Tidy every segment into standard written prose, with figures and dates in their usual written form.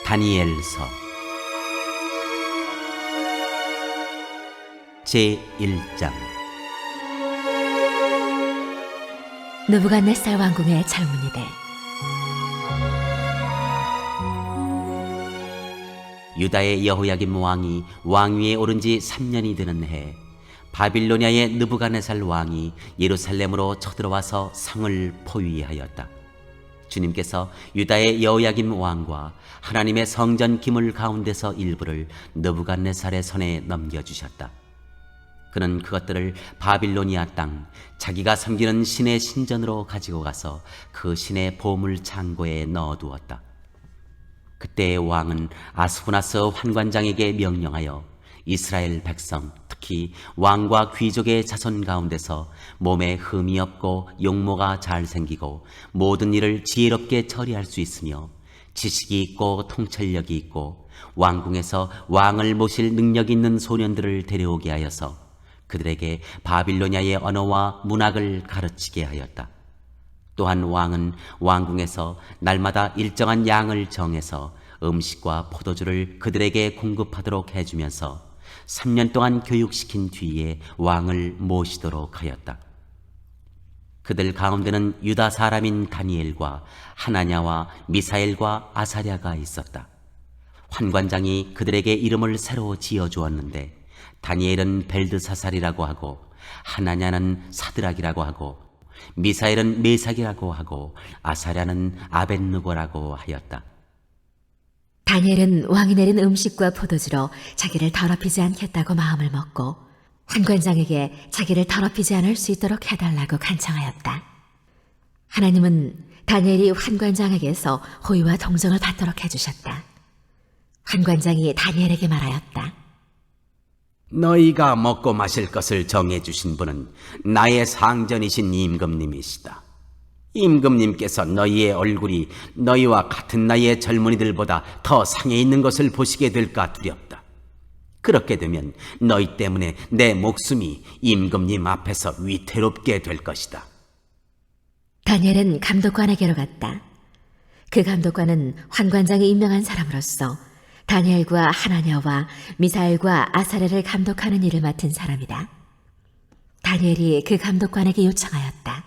다니엘서 제1장. 느부갓네살 왕궁의 젊은이들. 유다의 여호야김 왕이 왕위에 오른 지 3년이 되는 해, 바빌로니아의 느부갓네살 왕이 예루살렘으로 쳐들어와서 성을 포위하였다. 주님께서 유다의 여호야김 왕과 하나님의 성전 기물 가운데서 일부를 느부갓네살의 손에 넘겨주셨다. 그는 그것들을 바빌로니아 땅, 자기가 섬기는 신의 신전으로 가지고 가서 그 신의 보물 창고에 넣어두었다. 그때 왕은 아스푸나스 환관장에게 명령하여 이스라엘 백성, 특히 왕과 귀족의 자손 가운데서 몸에 흠이 없고 용모가 잘 생기고 모든 일을 지혜롭게 처리할 수 있으며 지식이 있고 통찰력이 있고 왕궁에서 왕을 모실 능력 있는 소년들을 데려오게 하여서 그들에게 바빌로니아의 언어와 문학을 가르치게 하였다. 또한 왕은 왕궁에서 날마다 일정한 양을 정해서 음식과 포도주를 그들에게 공급하도록 해주면서 3년 동안 교육시킨 뒤에 왕을 모시도록 하였다. 그들 가운데는 유다 사람인 다니엘과 하나냐와 미사엘과 아사랴가 있었다. 환관장이 그들에게 이름을 새로 지어주었는데 다니엘은 벨드사살이라고 하고 하나냐는 사드락이라고 하고 미사엘은 메삭이라고 하고 아사랴는 아벳느고라고 하였다. 다니엘은 왕이 내린 음식과 포도주로 자기를 더럽히지 않겠다고 마음을 먹고 환관장에게 자기를 더럽히지 않을 수 있도록 해달라고 간청하였다. 하나님은 다니엘이 환관장에게서 호의와 동정을 받도록 해주셨다. 환관장이 다니엘에게 말하였다. 너희가 먹고 마실 것을 정해주신 분은 나의 상전이신 임금님이시다. 임금님께서 너희의 얼굴이 너희와 같은 나이의 젊은이들보다 더 상해 있는 것을 보시게 될까 두렵다. 그렇게 되면 너희 때문에 내 목숨이 임금님 앞에서 위태롭게 될 것이다. 다니엘은 감독관에게로 갔다. 그 감독관은 환관장이 임명한 사람으로서 다니엘과 하나냐와 미사엘과 아사랴를 감독하는 일을 맡은 사람이다. 다니엘이 그 감독관에게 요청하였다.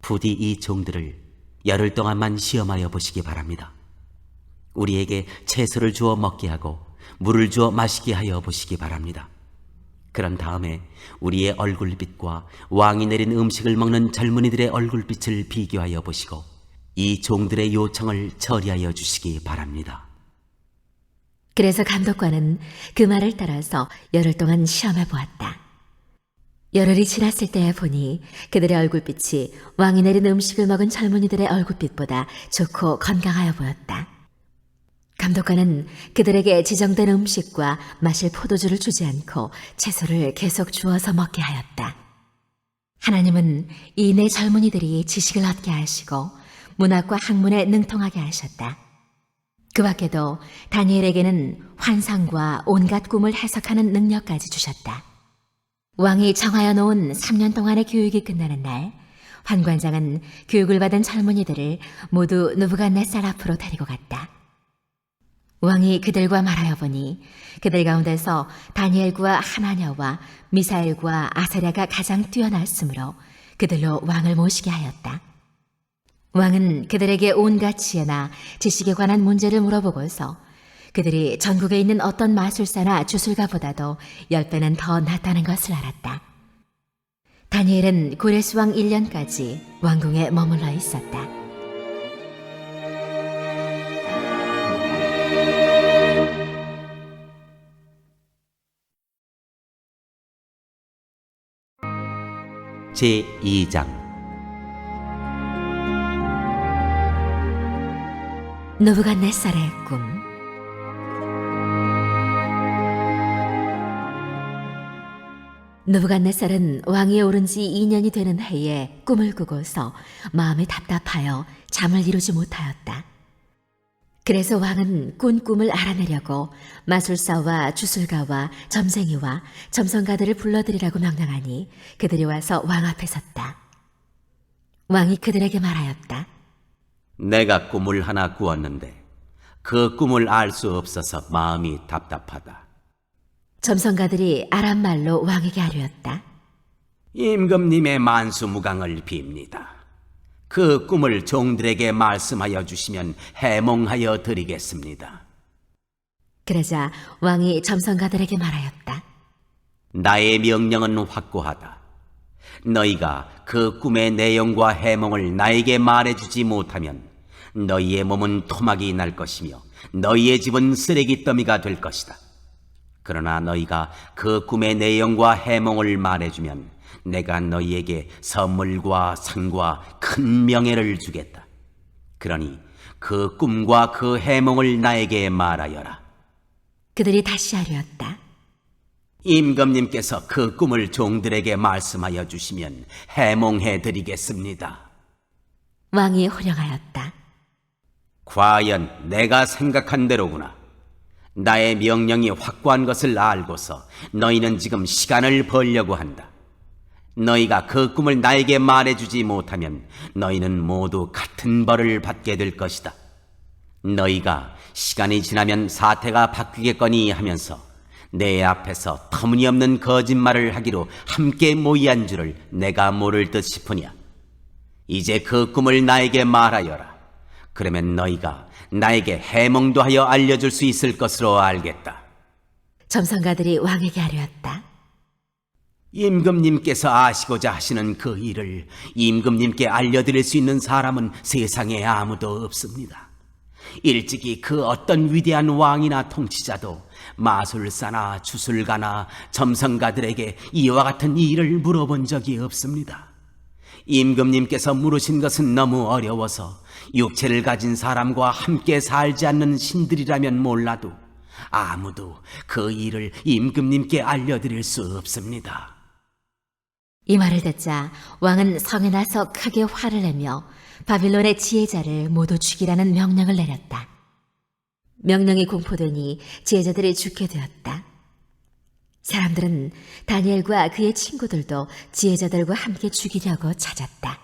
부디 이 종들을 열흘 동안만 시험하여 보시기 바랍니다. 우리에게 채소를 주어 먹게 하고 물을 주어 마시게 하여 보시기 바랍니다. 그런 다음에 우리의 얼굴빛과 왕이 내린 음식을 먹는 젊은이들의 얼굴빛을 비교하여 보시고 이 종들의 요청을 처리하여 주시기 바랍니다. 그래서 감독관은 그 말을 따라서 열흘 동안 시험해 보았다. 열흘이 지났을 때에 보니 그들의 얼굴빛이 왕이 내린 음식을 먹은 젊은이들의 얼굴빛보다 좋고 건강하여 보였다. 감독관은 그들에게 지정된 음식과 마실 포도주를 주지 않고 채소를 계속 주어서 먹게 하였다. 하나님은 이 네 젊은이들이 지식을 얻게 하시고 문학과 학문에 능통하게 하셨다. 그 밖에도 다니엘에게는 환상과 온갖 꿈을 해석하는 능력까지 주셨다. 왕이 정하여 놓은 3년 동안의 교육이 끝나는 날, 환관장은 교육을 받은 젊은이들을 모두 느부갓네살 앞으로 데리고 갔다. 왕이 그들과 말하여 보니 그들 가운데서 다니엘과 하나냐와 미사엘과 아사랴가 가장 뛰어났으므로 그들로 왕을 모시게 하였다. 왕은 그들에게 온갖 지혜나 지식에 관한 문제를 물어보고서 그들이 전국에 있는 어떤 마술사나 주술가보다도 10배는 더 낫다는 것을 알았다. 다니엘은 고레스왕 1년까지 왕궁에 머물러 있었다. 제2장. 느부갓네살의 꿈. 느부갓네살은 왕위에 오른 지 2년이 되는 해에 꿈을 꾸고서 마음이 답답하여 잠을 이루지 못하였다. 그래서 왕은 꾼 꿈을 알아내려고 마술사와 주술가와 점쟁이와 점성가들을 불러들이라고 명령하니 그들이 와서 왕 앞에 섰다. 왕이 그들에게 말하였다. 내가 꿈을 하나 꾸었는데 그 꿈을 알 수 없어서 마음이 답답하다. 점성가들이 아람 말로 왕에게 아뢰었다. 임금님의 만수무강을 빕니다. 그 꿈을 종들에게 말씀하여 주시면 해몽하여 드리겠습니다. 그러자 왕이 점성가들에게 말하였다. 나의 명령은 확고하다. 너희가 그 꿈의 내용과 해몽을 나에게 말해주지 못하면 너희의 몸은 토막이 날 것이며 너희의 집은 쓰레기 더미가 될 것이다. 그러나 너희가 그 꿈의 내용과 해몽을 말해주면 내가 너희에게 선물과 상과 큰 명예를 주겠다. 그러니 그 꿈과 그 해몽을 나에게 말하여라. 그들이 다시 아뢰었다. 임금님께서 그 꿈을 종들에게 말씀하여 주시면 해몽해 드리겠습니다. 왕이 호령하였다. 과연 내가 생각한 대로구나. 나의 명령이 확고한 것을 알고서 너희는 지금 시간을 벌려고 한다. 너희가 그 꿈을 나에게 말해주지 못하면 너희는 모두 같은 벌을 받게 될 것이다. 너희가 시간이 지나면 사태가 바뀌겠거니 하면서 내 앞에서 터무니없는 거짓말을 하기로 함께 모이한 줄을 내가 모를 듯 싶으냐. 이제 그 꿈을 나에게 말하여라. 그러면 너희가 나에게 해몽도 하여 알려줄 수 있을 것으로 알겠다. 점성가들이 왕에게 아뢰었다. 임금님께서 아시고자 하시는 그 일을 임금님께 알려드릴 수 있는 사람은 세상에 아무도 없습니다. 일찍이 그 어떤 위대한 왕이나 통치자도 마술사나 주술가나 점성가들에게 이와 같은 일을 물어본 적이 없습니다. 임금님께서 물으신 것은 너무 어려워서 육체를 가진 사람과 함께 살지 않는 신들이라면 몰라도 아무도 그 일을 임금님께 알려드릴 수 없습니다. 이 말을 듣자 왕은 성에 나서 크게 화를 내며 바빌론의 지혜자를 모두 죽이라는 명령을 내렸다. 명령이 공포되니 지혜자들이 죽게 되었다. 사람들은 다니엘과 그의 친구들도 지혜자들과 함께 죽이려고 찾았다.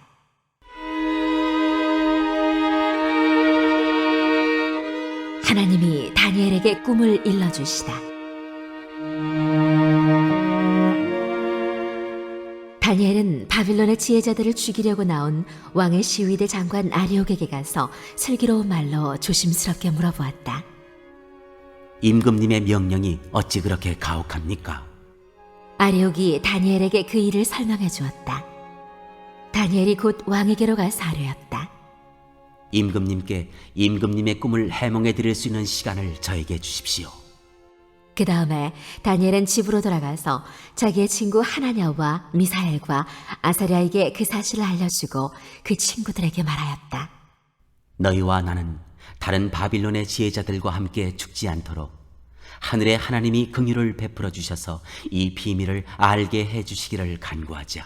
하나님이 다니엘에게 꿈을 일러주시다. 다니엘은 바빌론의 지혜자들을 죽이려고 나온 왕의 시위대 장관 아리옥에게 가서 슬기로운 말로 조심스럽게 물어보았다. 임금님의 명령이 어찌 그렇게 가혹합니까? 아리옥이 다니엘에게 그 일을 설명해 주었다. 다니엘이 곧 왕에게로 가서 아뢰었다. 임금님께 임금님의 꿈을 해몽해 드릴 수 있는 시간을 저에게 주십시오. 그 다음에 다니엘은 집으로 돌아가서 자기의 친구 하나냐와 미사엘과 아사랴에게 그 사실을 알려주고 그 친구들에게 말하였다. 너희와 나는 다른 바빌론의 지혜자들과 함께 죽지 않도록 하늘의 하나님이 긍휼을 베풀어 주셔서 이 비밀을 알게 해 주시기를 간구하자.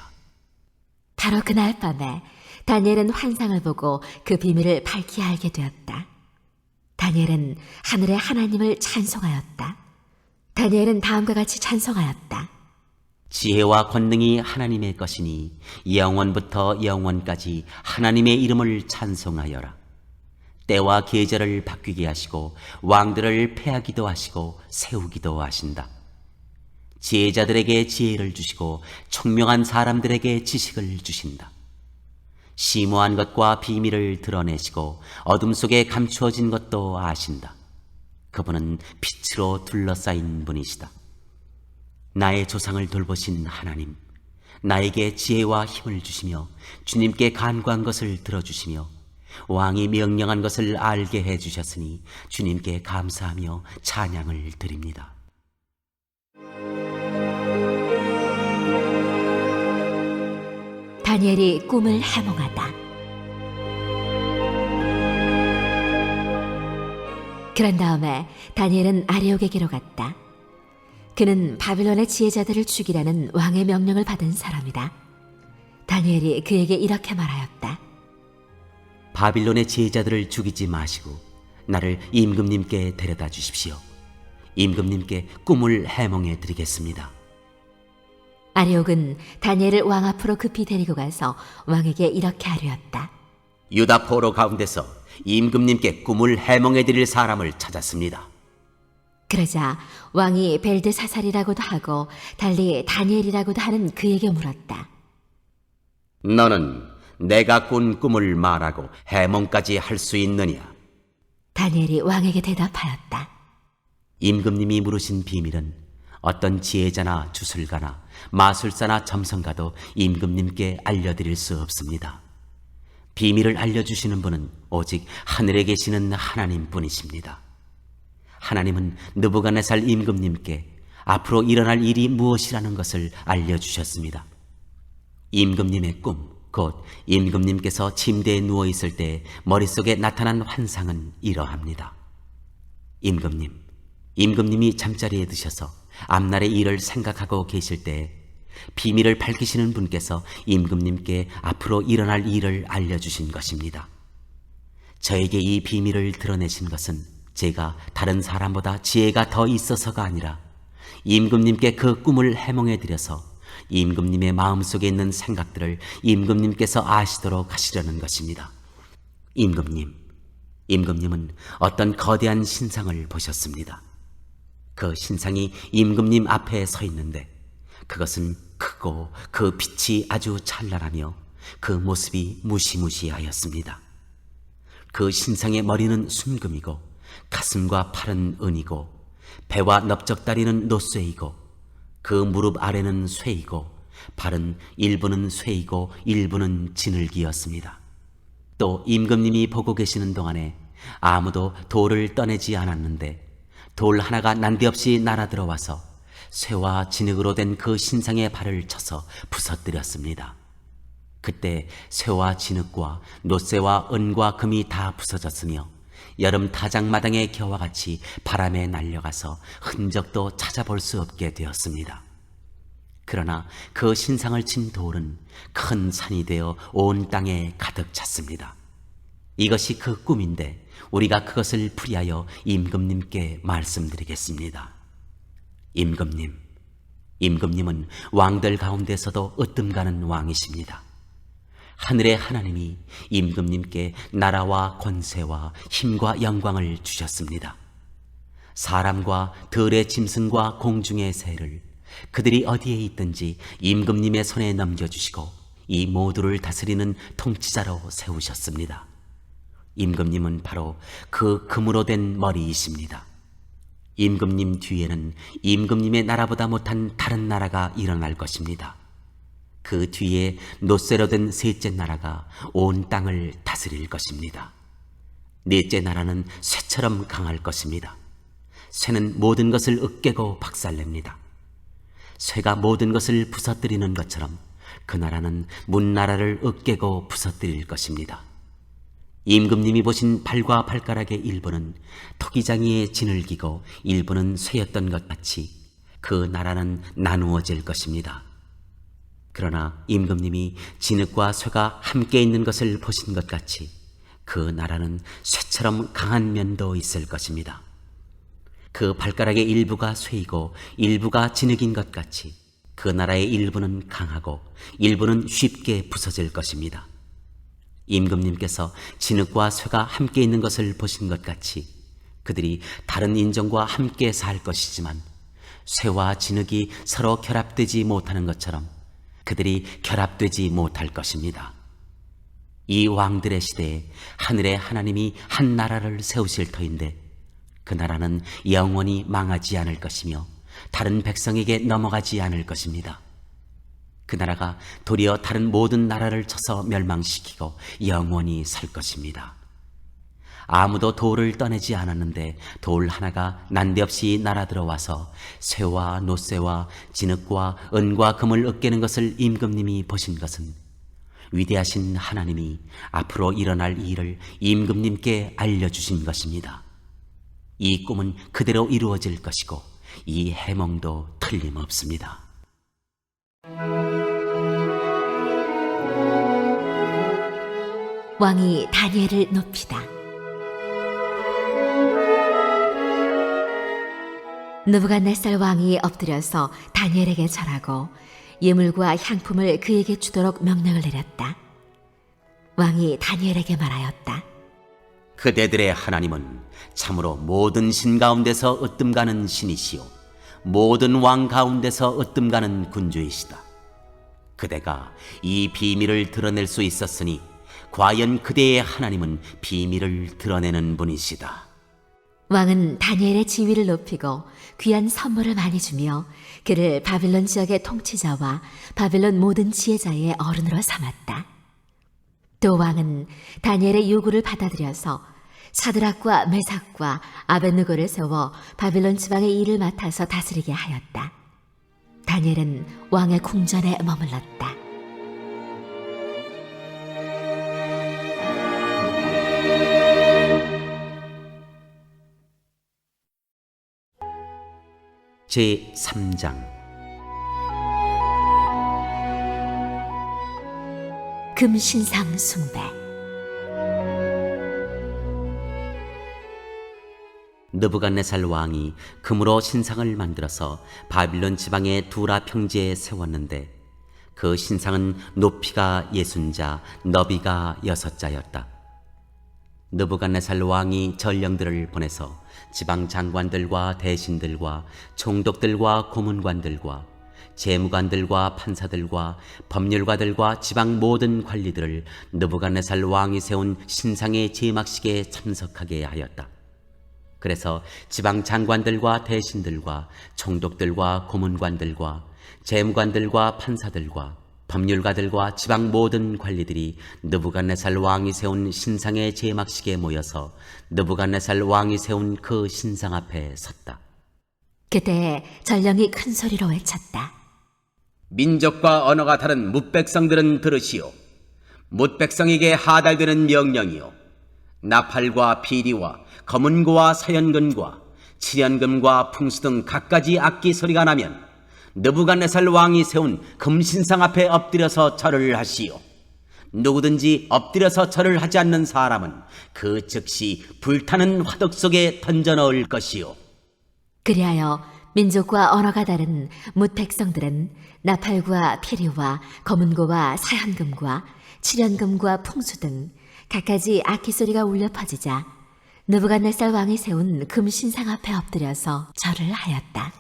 바로 그날 밤에 다니엘은 환상을 보고 그 비밀을 밝히 알게 되었다. 다니엘은 하늘의 하나님을 찬송하였다. 다니엘은 다음과 같이 찬송하였다. 지혜와 권능이 하나님의 것이니 영원부터 영원까지 하나님의 이름을 찬송하여라. 때와 계절을 바뀌게 하시고 왕들을 패하기도 하시고 세우기도 하신다. 지혜자들에게 지혜를 주시고 총명한 사람들에게 지식을 주신다. 심오한 것과 비밀을 드러내시고 어둠 속에 감추어진 것도 아신다. 그분은 빛으로 둘러싸인 분이시다. 나의 조상을 돌보신 하나님, 나에게 지혜와 힘을 주시며 주님께 간구한 것을 들어주시며 왕이 명령한 것을 알게 해주셨으니 주님께 감사하며 찬양을 드립니다. 다니엘이 꿈을 해몽하다. 그런 다음에 다니엘은 아리옥에게로 갔다. 그는 바빌론의 지혜자들을 죽이라는 왕의 명령을 받은 사람이다. 다니엘이 그에게 이렇게 말하였다. 바빌론의 지혜자들을 죽이지 마시고 나를 임금님께 데려다 주십시오. 임금님께 꿈을 해몽해 드리겠습니다. 아리옥은 다니엘을 왕 앞으로 급히 데리고 가서 왕에게 이렇게 아뢰었다. 유다 포로 가운데서 임금님께 꿈을 해몽해 드릴 사람을 찾았습니다. 그러자 왕이 벨드사살이라고도 하고 달리 다니엘이라고도 하는 그에게 물었다. 너는 내가 꾼 꿈을 말하고 해몽까지 할 수 있느냐? 다니엘이 왕에게 대답하였다. 임금님이 물으신 비밀은 어떤 지혜자나 주술가나 마술사나 점성가도 임금님께 알려드릴 수 없습니다. 비밀을 알려주시는 분은 오직 하늘에 계시는 하나님뿐이십니다. 하나님은 느부갓네살 임금님께 앞으로 일어날 일이 무엇이라는 것을 알려주셨습니다. 임금님의 꿈, 곧 임금님께서 침대에 누워있을 때 머릿속에 나타난 환상은 이러합니다. 임금님이 잠자리에 드셔서 앞날의 일을 생각하고 계실 때 비밀을 밝히시는 분께서 임금님께 앞으로 일어날 일을 알려주신 것입니다. 저에게 이 비밀을 드러내신 것은 제가 다른 사람보다 지혜가 더 있어서가 아니라 임금님께 그 꿈을 해몽해드려서 임금님의 마음속에 있는 생각들을 임금님께서 아시도록 하시려는 것입니다. 임금님은 어떤 거대한 신상을 보셨습니다. 그 신상이 임금님 앞에 서 있는데 그것은 크고 그 빛이 아주 찬란하며 그 모습이 무시무시하였습니다. 그 신상의 머리는 순금이고 가슴과 팔은 은이고 배와 넓적다리는 노쇠이고 그 무릎 아래는 쇠이고 발은 일부는 쇠이고 일부는 진흙이었습니다. 또 임금님이 보고 계시는 동안에 아무도 돌을 떠내지 않았는데 돌 하나가 난데없이 날아들어와서 쇠와 진흙으로 된 그 신상의 발을 쳐서 부서뜨렸습니다. 그때 쇠와 진흙과 노쇠와 은과 금이 다 부서졌으며 여름 타작마당의 겨와 같이 바람에 날려가서 흔적도 찾아볼 수 없게 되었습니다. 그러나 그 신상을 친 돌은 큰 산이 되어 온 땅에 가득 찼습니다. 이것이 그 꿈인데 우리가 그것을 풀이하여 임금님께 말씀드리겠습니다. 임금님은 왕들 가운데서도 으뜸가는 왕이십니다. 하늘의 하나님이 임금님께 나라와 권세와 힘과 영광을 주셨습니다. 사람과 들의 짐승과 공중의 새를 그들이 어디에 있든지 임금님의 손에 넘겨주시고 이 모두를 다스리는 통치자로 세우셨습니다. 임금님은 바로 그 금으로 된 머리이십니다. 임금님 뒤에는 임금님의 나라보다 못한 다른 나라가 일어날 것입니다. 그 뒤에 노쇠로 된 셋째 나라가 온 땅을 다스릴 것입니다. 넷째 나라는 쇠처럼 강할 것입니다. 쇠는 모든 것을 으깨고 박살냅니다. 쇠가 모든 것을 부서뜨리는 것처럼 그 나라는 문나라를 으깨고 부서뜨릴 것입니다. 임금님이 보신 발과 발가락의 일부는 토기장이의 진흙이고 일부는 쇠였던 것 같이 그 나라는 나누어질 것입니다. 그러나 임금님이 진흙과 쇠가 함께 있는 것을 보신 것 같이 그 나라는 쇠처럼 강한 면도 있을 것입니다. 그 발가락의 일부가 쇠이고 일부가 진흙인 것 같이 그 나라의 일부는 강하고 일부는 쉽게 부서질 것입니다. 임금님께서 진흙과 쇠가 함께 있는 것을 보신 것 같이 그들이 다른 인종과 함께 살 것이지만 쇠와 진흙이 서로 결합되지 못하는 것처럼 그들이 결합되지 못할 것입니다. 이 왕들의 시대에 하늘의 하나님이 한 나라를 세우실 터인데 그 나라는 영원히 망하지 않을 것이며 다른 백성에게 넘어가지 않을 것입니다. 그 나라가 도리어 다른 모든 나라를 쳐서 멸망시키고 영원히 살 것입니다. 아무도 돌을 떠내지 않았는데 돌 하나가 난데없이 날아들어와서 쇠와 노쇠와 진흙과 은과 금을 으깨는 것을 임금님이 보신 것은 위대하신 하나님이 앞으로 일어날 일을 임금님께 알려주신 것입니다. 이 꿈은 그대로 이루어질 것이고 이 해몽도 틀림없습니다. 왕이 다니엘을 높이다. 느부갓네살 왕이 엎드려서 다니엘에게 절하고 예물과 향품을 그에게 주도록 명령을 내렸다. 왕이 다니엘에게 말하였다. 그대들의 하나님은 참으로 모든 신 가운데서 으뜸가는 신이시요 모든 왕 가운데서 으뜸가는 군주이시다. 그대가 이 비밀을 드러낼 수 있었으니 과연 그대의 하나님은 비밀을 드러내는 분이시다. 왕은 다니엘의 지위를 높이고 귀한 선물을 많이 주며 그를 바빌론 지역의 통치자와 바빌론 모든 지혜자의 어른으로 삼았다. 또 왕은 다니엘의 요구를 받아들여서 사드락과 메삭과 아벳느고를 세워 바빌론 지방의 일을 맡아서 다스리게 하였다. 다니엘은 왕의 궁전에 머물렀다. 제3장 금신상 숭배. 느부갓네살 왕이 금으로 신상을 만들어서 바빌론 지방의 두라 평지에 세웠는데 그 신상은 높이가 60자, 너비가 6자였다. 느부갓네살 왕이 전령들을 보내서 지방 장관들과 대신들과 총독들과 고문관들과 재무관들과 판사들과 법률가들과 지방 모든 관리들을 느부갓네살 왕이 세운 신상의 제막식에 참석하게 하였다. 그래서 지방 장관들과 대신들과 총독들과 고문관들과 재무관들과 판사들과 법률가들과 지방 모든 관리들이 느부갓네살 왕이 세운 신상의 제막식에 모여서 느부갓네살 왕이 세운 그 신상 앞에 섰다. 그때 전령이 큰 소리로 외쳤다. 민족과 언어가 다른 뭇백성들은 들으시오. 뭇백성에게 하달되는 명령이요 나팔과 피리와 검은고와 사연금과 칠연금과 풍수 등 갖가지 악기 소리가 나면 느부갓네살 왕이 세운 금신상 앞에 엎드려서 절을 하시오. 누구든지 엎드려서 절을 하지 않는 사람은 그 즉시 불타는 화덕 속에 던져 넣을 것이오. 그리하여 민족과 언어가 다른 뭇 백성들은 나팔과 피리와 검은고와 사현금과 칠연금과 풍수 등 갖가지 악기 소리가 울려 퍼지자 느부갓네살 왕이 세운 금신상 앞에 엎드려서 절을 하였다.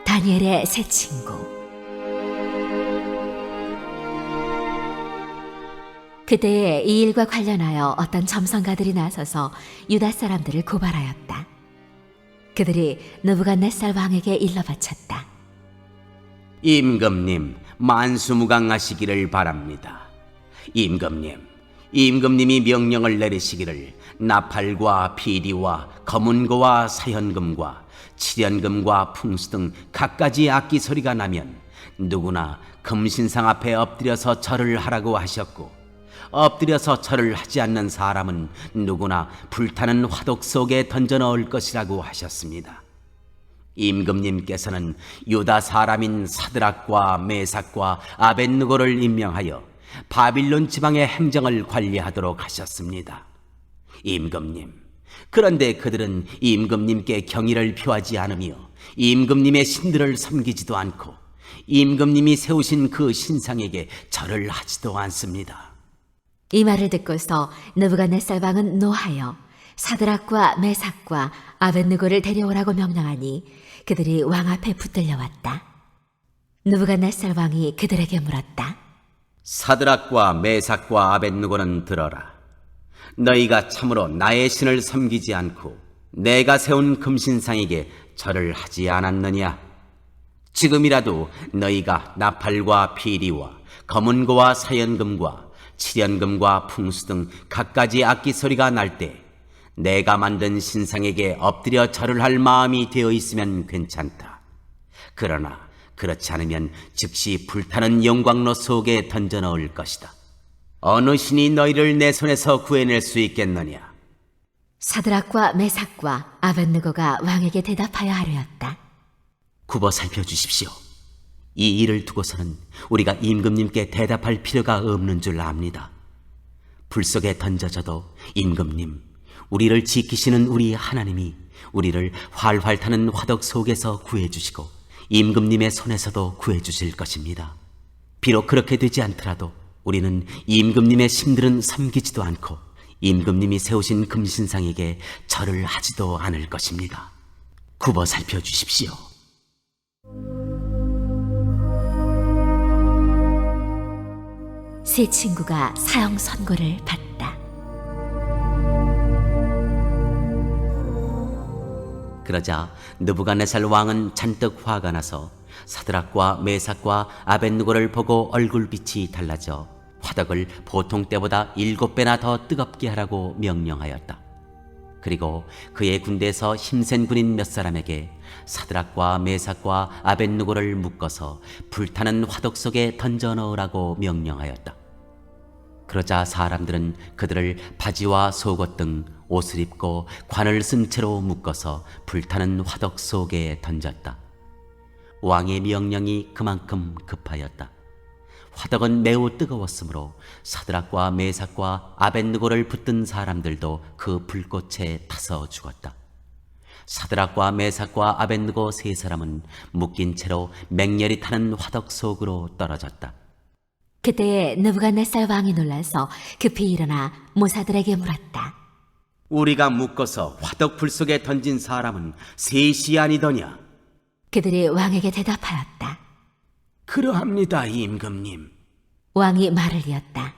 다니엘의 새 친구. 그때에 이 일과 관련하여 어떤 점성가들이 나서서 유다 사람들을 고발하였다. 그들이 느부갓네살 왕에게 일러 바쳤다. 임금님, 만수무강하시기를 바랍니다. 임금님이 명령을 내리시기를 나팔과 피리와 검은고와 사현금과 칠연금과 풍수 등 갖가지 악기 소리가 나면 누구나 금신상 앞에 엎드려서 절을 하라고 하셨고, 엎드려서 절을 하지 않는 사람은 누구나 불타는 화독 속에 던져 넣을 것이라고 하셨습니다. 임금님께서는 유다 사람인 사드락과 메삭과 아벳느고를 임명하여 바빌론 지방의 행정을 관리하도록 하셨습니다. 임금님, 그런데 그들은 임금님께 경의를 표하지 않으며 임금님의 신들을 섬기지도 않고 임금님이 세우신 그 신상에게 절을 하지도 않습니다. 이 말을 듣고서 느부갓네살 왕은 노하여 사드락과 메삭과 아벳느고를 데려오라고 명령하니 그들이 왕 앞에 붙들려 왔다. 느부갓네살 왕이 그들에게 물었다. 사드락과 메삭과 아벳느고는 들어라. 너희가 참으로 나의 신을 섬기지 않고 내가 세운 금신상에게 절을 하지 않았느냐? 지금이라도 너희가 나팔과 피리와 검은고와 사연금과 칠연금과 풍수 등 갖가지 악기 소리가 날 때 내가 만든 신상에게 엎드려 절을 할 마음이 되어 있으면 괜찮다. 그러나 그렇지 않으면 즉시 불타는 영광로 속에 던져 넣을 것이다. 어느 신이 너희를 내 손에서 구해낼 수 있겠느냐? 사드락과 메삭과 아벳느고가 왕에게 대답하여 하려였다. 굽어 살펴주십시오. 이 일을 두고서는 우리가 임금님께 대답할 필요가 없는 줄 압니다. 불 속에 던져져도 임금님, 우리를 지키시는 우리 하나님이 우리를 활활 타는 화덕 속에서 구해주시고 임금님의 손에서도 구해주실 것입니다. 비록 그렇게 되지 않더라도 우리는 임금님의 신들은 섬기지도 않고 임금님이 세우신 금신상에게 절을 하지도 않을 것입니다. 굽어 살펴주십시오. 세 친구가 사형 선고를 받다. 그러자 느부갓네살 왕은 잔뜩 화가 나서 사드락과 메삭과 아벳느고를 보고 얼굴빛이 달라져 화덕을 보통 때보다 7배나 더 뜨겁게 하라고 명령하였다. 그리고 그의 군대에서 힘센 군인 몇 사람에게 사드락과 메삭과 아벳느고를 묶어서 불타는 화덕 속에 던져 넣으라고 명령하였다. 그러자 사람들은 그들을 바지와 속옷 등 옷을 입고 관을 쓴 채로 묶어서 불타는 화덕 속에 던졌다. 왕의 명령이 그만큼 급하였다. 화덕은 매우 뜨거웠으므로 사드락과 메삭과 아벳느고를 붙든 사람들도 그 불꽃에 타서 죽었다. 사드락과 메삭과 아벳느고 세 사람은 묶인 채로 맹렬히 타는 화덕 속으로 떨어졌다. 그때 느부갓네살 왕이 놀라서 급히 일어나 모사들에게 물었다. 우리가 묶어서 화덕 불 속에 던진 사람은 셋이 아니더냐? 그들이 왕에게 대답하였다. 그러합니다, 임금님. 왕이 말을 이었다.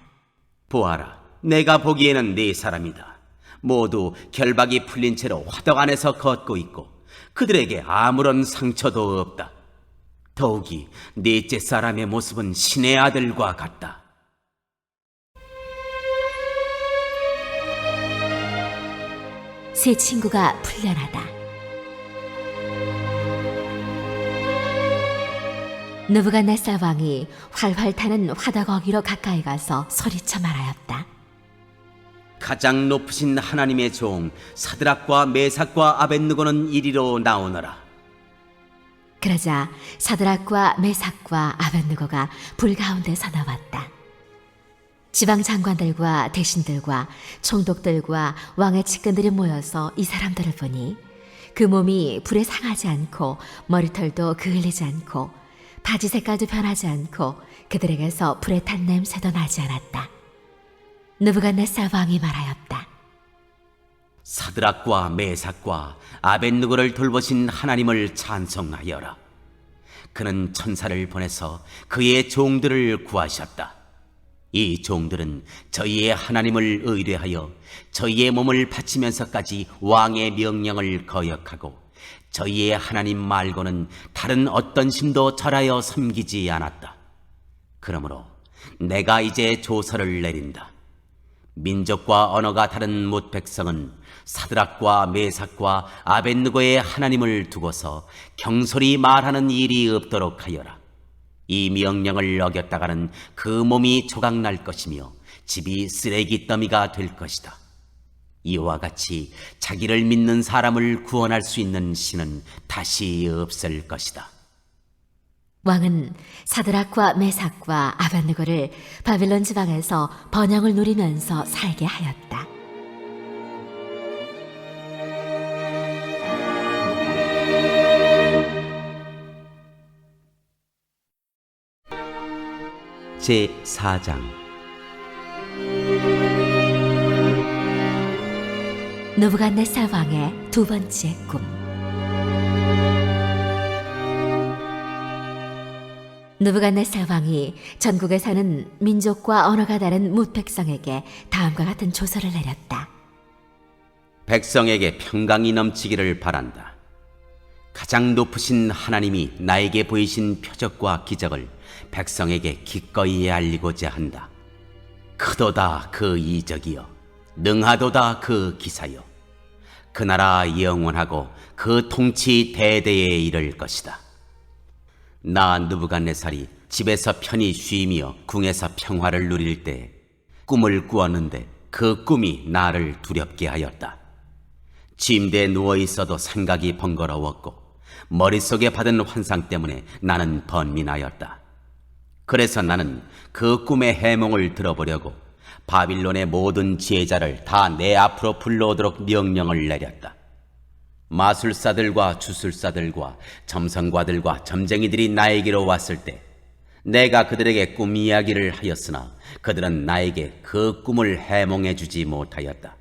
보아라, 내가 보기에는 네 사람이다. 모두 결박이 풀린 채로 화덕 안에서 걷고 있고 그들에게 아무런 상처도 없다. 더욱이 넷째 사람의 모습은 신의 아들과 같다. 세 친구가 풀려나다. 느부갓네살 왕이 활활 타는 화덕 어귀로 가까이 가서 소리쳐 말하였다. 가장 높으신 하나님의 종 사드락과 메삭과 아벳느고는 이리로 나오너라. 그러자 사드락과 메삭과 아벳느고가 불 가운데서 나왔다. 지방 장관들과 대신들과 총독들과 왕의 측근들이 모여서 이 사람들을 보니 그 몸이 불에 상하지 않고 머리털도 그을리지 않고 바지 색깔도 변하지 않고 그들에게서 불에 탄 냄새도 나지 않았다. 느부갓네살 왕이 말하였다. 사드락과 메삭과 아벳느고를 돌보신 하나님을 찬송하여라. 그는 천사를 보내서 그의 종들을 구하셨다. 이 종들은 저희의 하나님을 의뢰하여 저희의 몸을 바치면서까지 왕의 명령을 거역하고 저희의 하나님 말고는 다른 어떤 신도 절하여 섬기지 않았다. 그러므로 내가 이제 조서를 내린다. 민족과 언어가 다른 뭇 백성은 사드락과 메삭과 아벳느고의 하나님을 두고서 경솔히 말하는 일이 없도록 하여라. 이 명령을 어겼다가는 그 몸이 조각날 것이며 집이 쓰레기 더미가 될 것이다. 이와 같이 자기를 믿는 사람을 구원할 수 있는 신은 다시 없을 것이다. 왕은 사드락과 메삭과 아벳느고를 바빌론 지방에서 번영을 누리면서 살게 하였다. 제4장 느부갓네살 왕의 두 번째 꿈. 느부갓네살 왕이 전국에 사는 민족과 언어가 다른 뭇 백성에게 다음과 같은 조서를 내렸다. 백성에게 평강이 넘치기를 바란다. 가장 높으신 하나님이 나에게 보이신 표적과 기적을 백성에게 기꺼이 알리고자 한다. 크도다 그 이적이여, 능하도다 그 기사여. 그 나라 영원하고 그 통치 대대에 이를 것이다. 나 느부갓네살이 집에서 편히 쉬며 궁에서 평화를 누릴 때 꿈을 꾸었는데 그 꿈이 나를 두렵게 하였다. 침대에 누워 있어도 생각이 번거로웠고 머릿속에 받은 환상 때문에 나는 번민하였다. 그래서 나는 그 꿈의 해몽을 들어보려고 바빌론의 모든 지혜자를 다 내 앞으로 불러오도록 명령을 내렸다. 마술사들과 주술사들과 점성과들과 점쟁이들이 나에게로 왔을 때 내가 그들에게 꿈 이야기를 하였으나 그들은 나에게 그 꿈을 해몽해 주지 못하였다.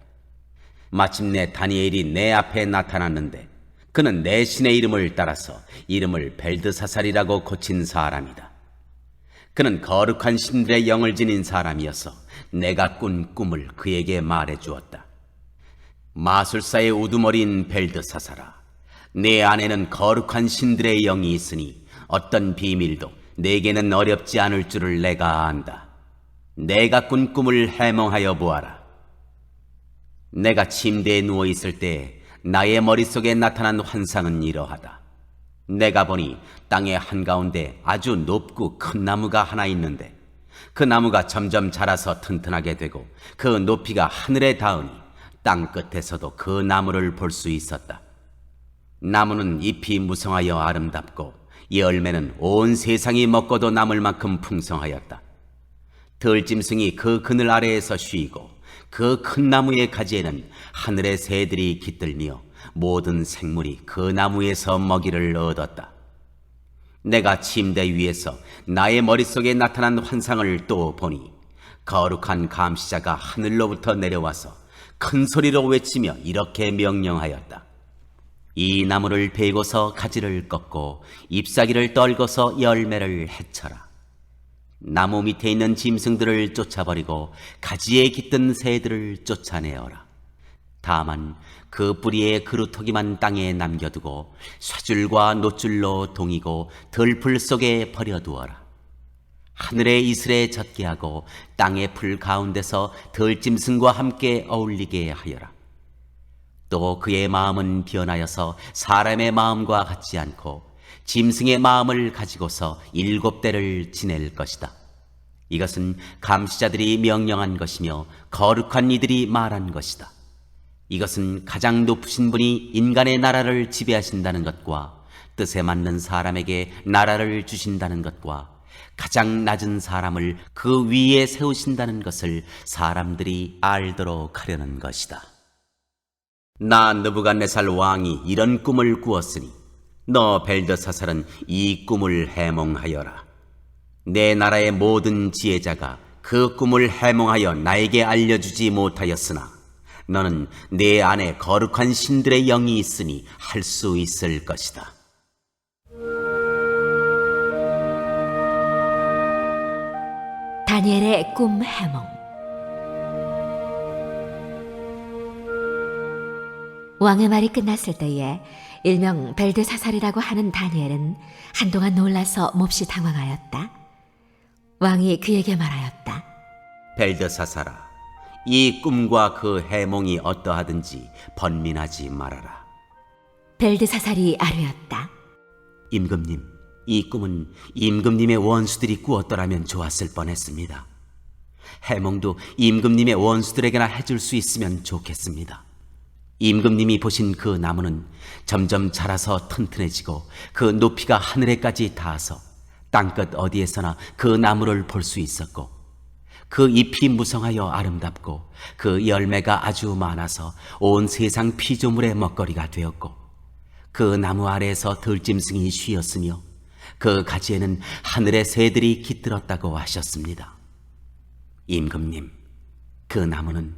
마침내 다니엘이 내 앞에 나타났는데 그는 내 신의 이름을 따라서 이름을 벨드사살이라고 고친 사람이다. 그는 거룩한 신들의 영을 지닌 사람이어서 내가 꾼 꿈을 그에게 말해 주었다. 마술사의 우두머리인 벨드사살아, 내 안에는 거룩한 신들의 영이 있으니 어떤 비밀도 내게는 어렵지 않을 줄을 내가 안다. 내가 꾼 꿈을 해몽하여 보아라. 내가 침대에 누워 있을 때 나의 머릿속에 나타난 환상은 이러하다. 내가 보니 땅의 한가운데 아주 높고 큰 나무가 하나 있는데 그 나무가 점점 자라서 튼튼하게 되고 그 높이가 하늘에 닿으니 땅 끝에서도 그 나무를 볼 수 있었다. 나무는 잎이 무성하여 아름답고 열매는 온 세상이 먹고도 남을 만큼 풍성하였다. 들짐승이 그 그늘 아래에서 쉬고 그 큰 나무의 가지에는 하늘의 새들이 깃들며 모든 생물이 그 나무에서 먹이를 얻었다. 내가 침대 위에서 나의 머릿속에 나타난 환상을 또 보니 거룩한 감시자가 하늘로부터 내려와서 큰 소리로 외치며 이렇게 명령하였다. 이 나무를 베고서 가지를 꺾고 잎사귀를 떨궈서 열매를 해쳐라. 나무 밑에 있는 짐승들을 쫓아버리고 가지에 깃든 새들을 쫓아내어라. 다만 그 뿌리의 그루터기만 땅에 남겨두고 쇠줄과 노줄로 동이고 들풀 속에 버려두어라. 하늘의 이슬에 젖게 하고 땅의 풀 가운데서 들짐승과 함께 어울리게 하여라. 또 그의 마음은 변하여서 사람의 마음과 같지 않고 짐승의 마음을 가지고서 7대를 지낼 것이다. 이것은 감시자들이 명령한 것이며 거룩한 이들이 말한 것이다. 이것은 가장 높으신 분이 인간의 나라를 지배하신다는 것과 뜻에 맞는 사람에게 나라를 주신다는 것과 가장 낮은 사람을 그 위에 세우신다는 것을 사람들이 알도록 하려는 것이다. 나 느부갓네살 왕이 이런 꿈을 꾸었으니 너 벨드사살은 이 꿈을 해몽하여라. 내 나라의 모든 지혜자가 그 꿈을 해몽하여 나에게 알려주지 못하였으나 너는 내 안에 거룩한 신들의 영이 있으니 할 수 있을 것이다. 다니엘의 꿈 해몽. 왕의 말이 끝났을 때에 일명 벨드사살이라고 하는 다니엘은 한동안 놀라서 몹시 당황하였다. 왕이 그에게 말하였다. 벨드사살아, 이 꿈과 그 해몽이 어떠하든지 번민하지 말아라. 벨드사살이 아뢰었다. 임금님, 이 꿈은 임금님의 원수들이 꾸었더라면 좋았을 뻔했습니다. 해몽도 임금님의 원수들에게나 해줄 수 있으면 좋겠습니다. 임금님이 보신 그 나무는 점점 자라서 튼튼해지고 그 높이가 하늘에까지 닿아서 땅끝 어디에서나 그 나무를 볼 수 있었고 그 잎이 무성하여 아름답고 그 열매가 아주 많아서 온 세상 피조물의 먹거리가 되었고 그 나무 아래에서 들짐승이 쉬었으며 그 가지에는 하늘의 새들이 깃들었다고 하셨습니다. 임금님, 그 나무는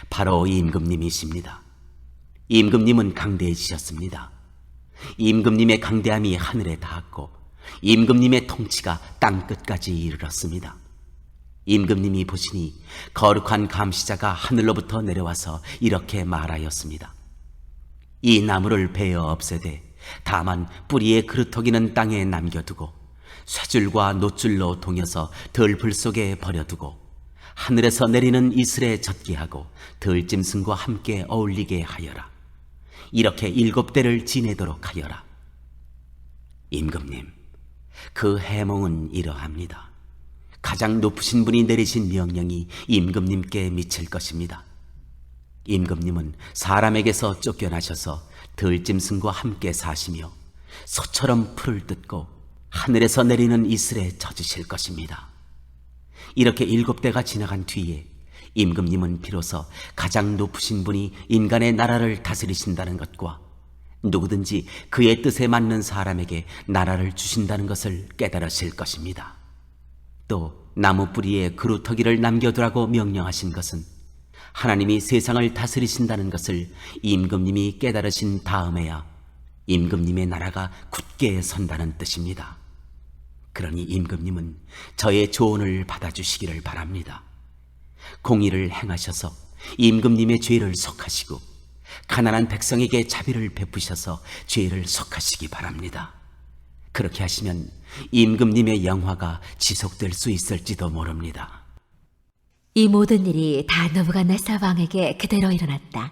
바로 임금님이십니다. 임금님은 강대해지셨습니다. 임금님의 강대함이 하늘에 닿았고 임금님의 통치가 땅끝까지 이르렀습니다. 임금님이 보시니 거룩한 감시자가 하늘로부터 내려와서 이렇게 말하였습니다. 이 나무를 베어 없애되 다만 뿌리의 그루터기는 땅에 남겨두고 쇠줄과 노줄로 동여서 들풀 속에 버려두고 하늘에서 내리는 이슬에 젖게 하고 들짐승과 함께 어울리게 하여라. 이렇게 7대를 지내도록 하여라. 임금님, 그 해몽은 이러합니다. 가장 높으신 분이 내리신 명령이 임금님께 미칠 것입니다. 임금님은 사람에게서 쫓겨나셔서 들짐승과 함께 사시며 소처럼 풀을 뜯고 하늘에서 내리는 이슬에 젖으실 것입니다. 이렇게 7대가 지나간 뒤에 임금님은 비로소 가장 높으신 분이 인간의 나라를 다스리신다는 것과 누구든지 그의 뜻에 맞는 사람에게 나라를 주신다는 것을 깨달으실 것입니다. 또 나무 뿌리에 그루터기를 남겨두라고 명령하신 것은 하나님이 세상을 다스리신다는 것을 임금님이 깨달으신 다음에야 임금님의 나라가 굳게 선다는 뜻입니다. 그러니 임금님은 저의 조언을 받아주시기를 바랍니다. 공의를 행하셔서 임금님의 죄를 속하시고 가난한 백성에게 자비를 베푸셔서 죄를 속하시기 바랍니다. 그렇게 하시면 임금님의 영화가 지속될 수 있을지도 모릅니다. 이 모든 일이 다 느부갓네살 왕에게 그대로 일어났다.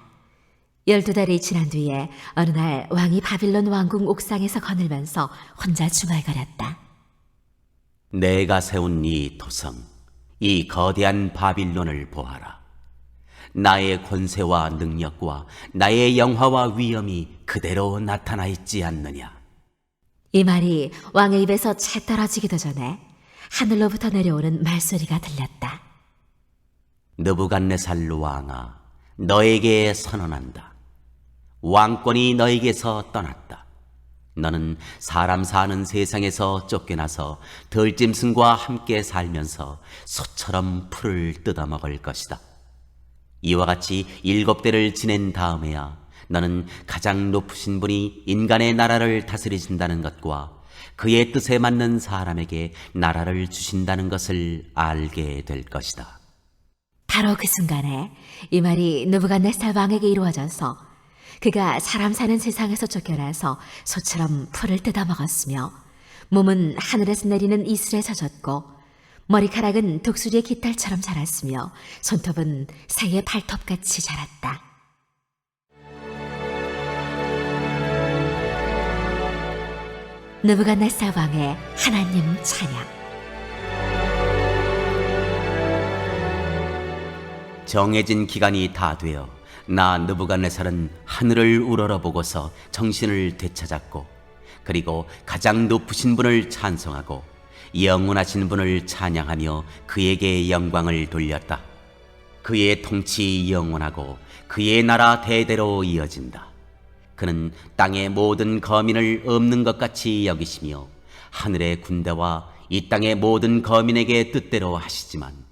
12달이 지난 뒤에 어느 날 왕이 바빌론 왕궁 옥상에서 거닐면서 혼자 중얼거렸다. 내가 세운 이 도성, 이 거대한 바빌론을 보아라. 나의 권세와 능력과 나의 영화와 위엄이 그대로 나타나 있지 않느냐. 이 말이 왕의 입에서 채 떨어지기도 전에 하늘로부터 내려오는 말소리가 들렸다. 느부갓네살 왕아, 너에게 선언한다. 왕권이 너에게서 떠났다. 너는 사람 사는 세상에서 쫓겨나서 들짐승과 함께 살면서 소처럼 풀을 뜯어먹을 것이다. 이와 같이 7대를 지낸 다음에야 너는 가장 높으신 분이 인간의 나라를 다스리신다는 것과 그의 뜻에 맞는 사람에게 나라를 주신다는 것을 알게 될 것이다. 바로 그 순간에 이 말이 느부갓네살 왕에게 이루어져서 그가 사람 사는 세상에서 쫓겨나서 소처럼 풀을 뜯어먹었으며 몸은 하늘에서 내리는 이슬에 젖었고 머리카락은 독수리의 깃털처럼 자랐으며 손톱은 새의 발톱같이 자랐다. 느부갓네살 왕의 하나님 찬양. 정해진 기간이 다 되어 나 느부갓네살은 하늘을 우러러보고서 정신을 되찾았고 그리고 가장 높으신 분을 찬송하고 영원하신 분을 찬양하며 그에게 영광을 돌렸다. 그의 통치 영원하고 그의 나라 대대로 이어진다. 그는 땅의 모든 거민을 없는 것 같이 여기시며 하늘의 군대와 이 땅의 모든 거민에게 뜻대로 하시지만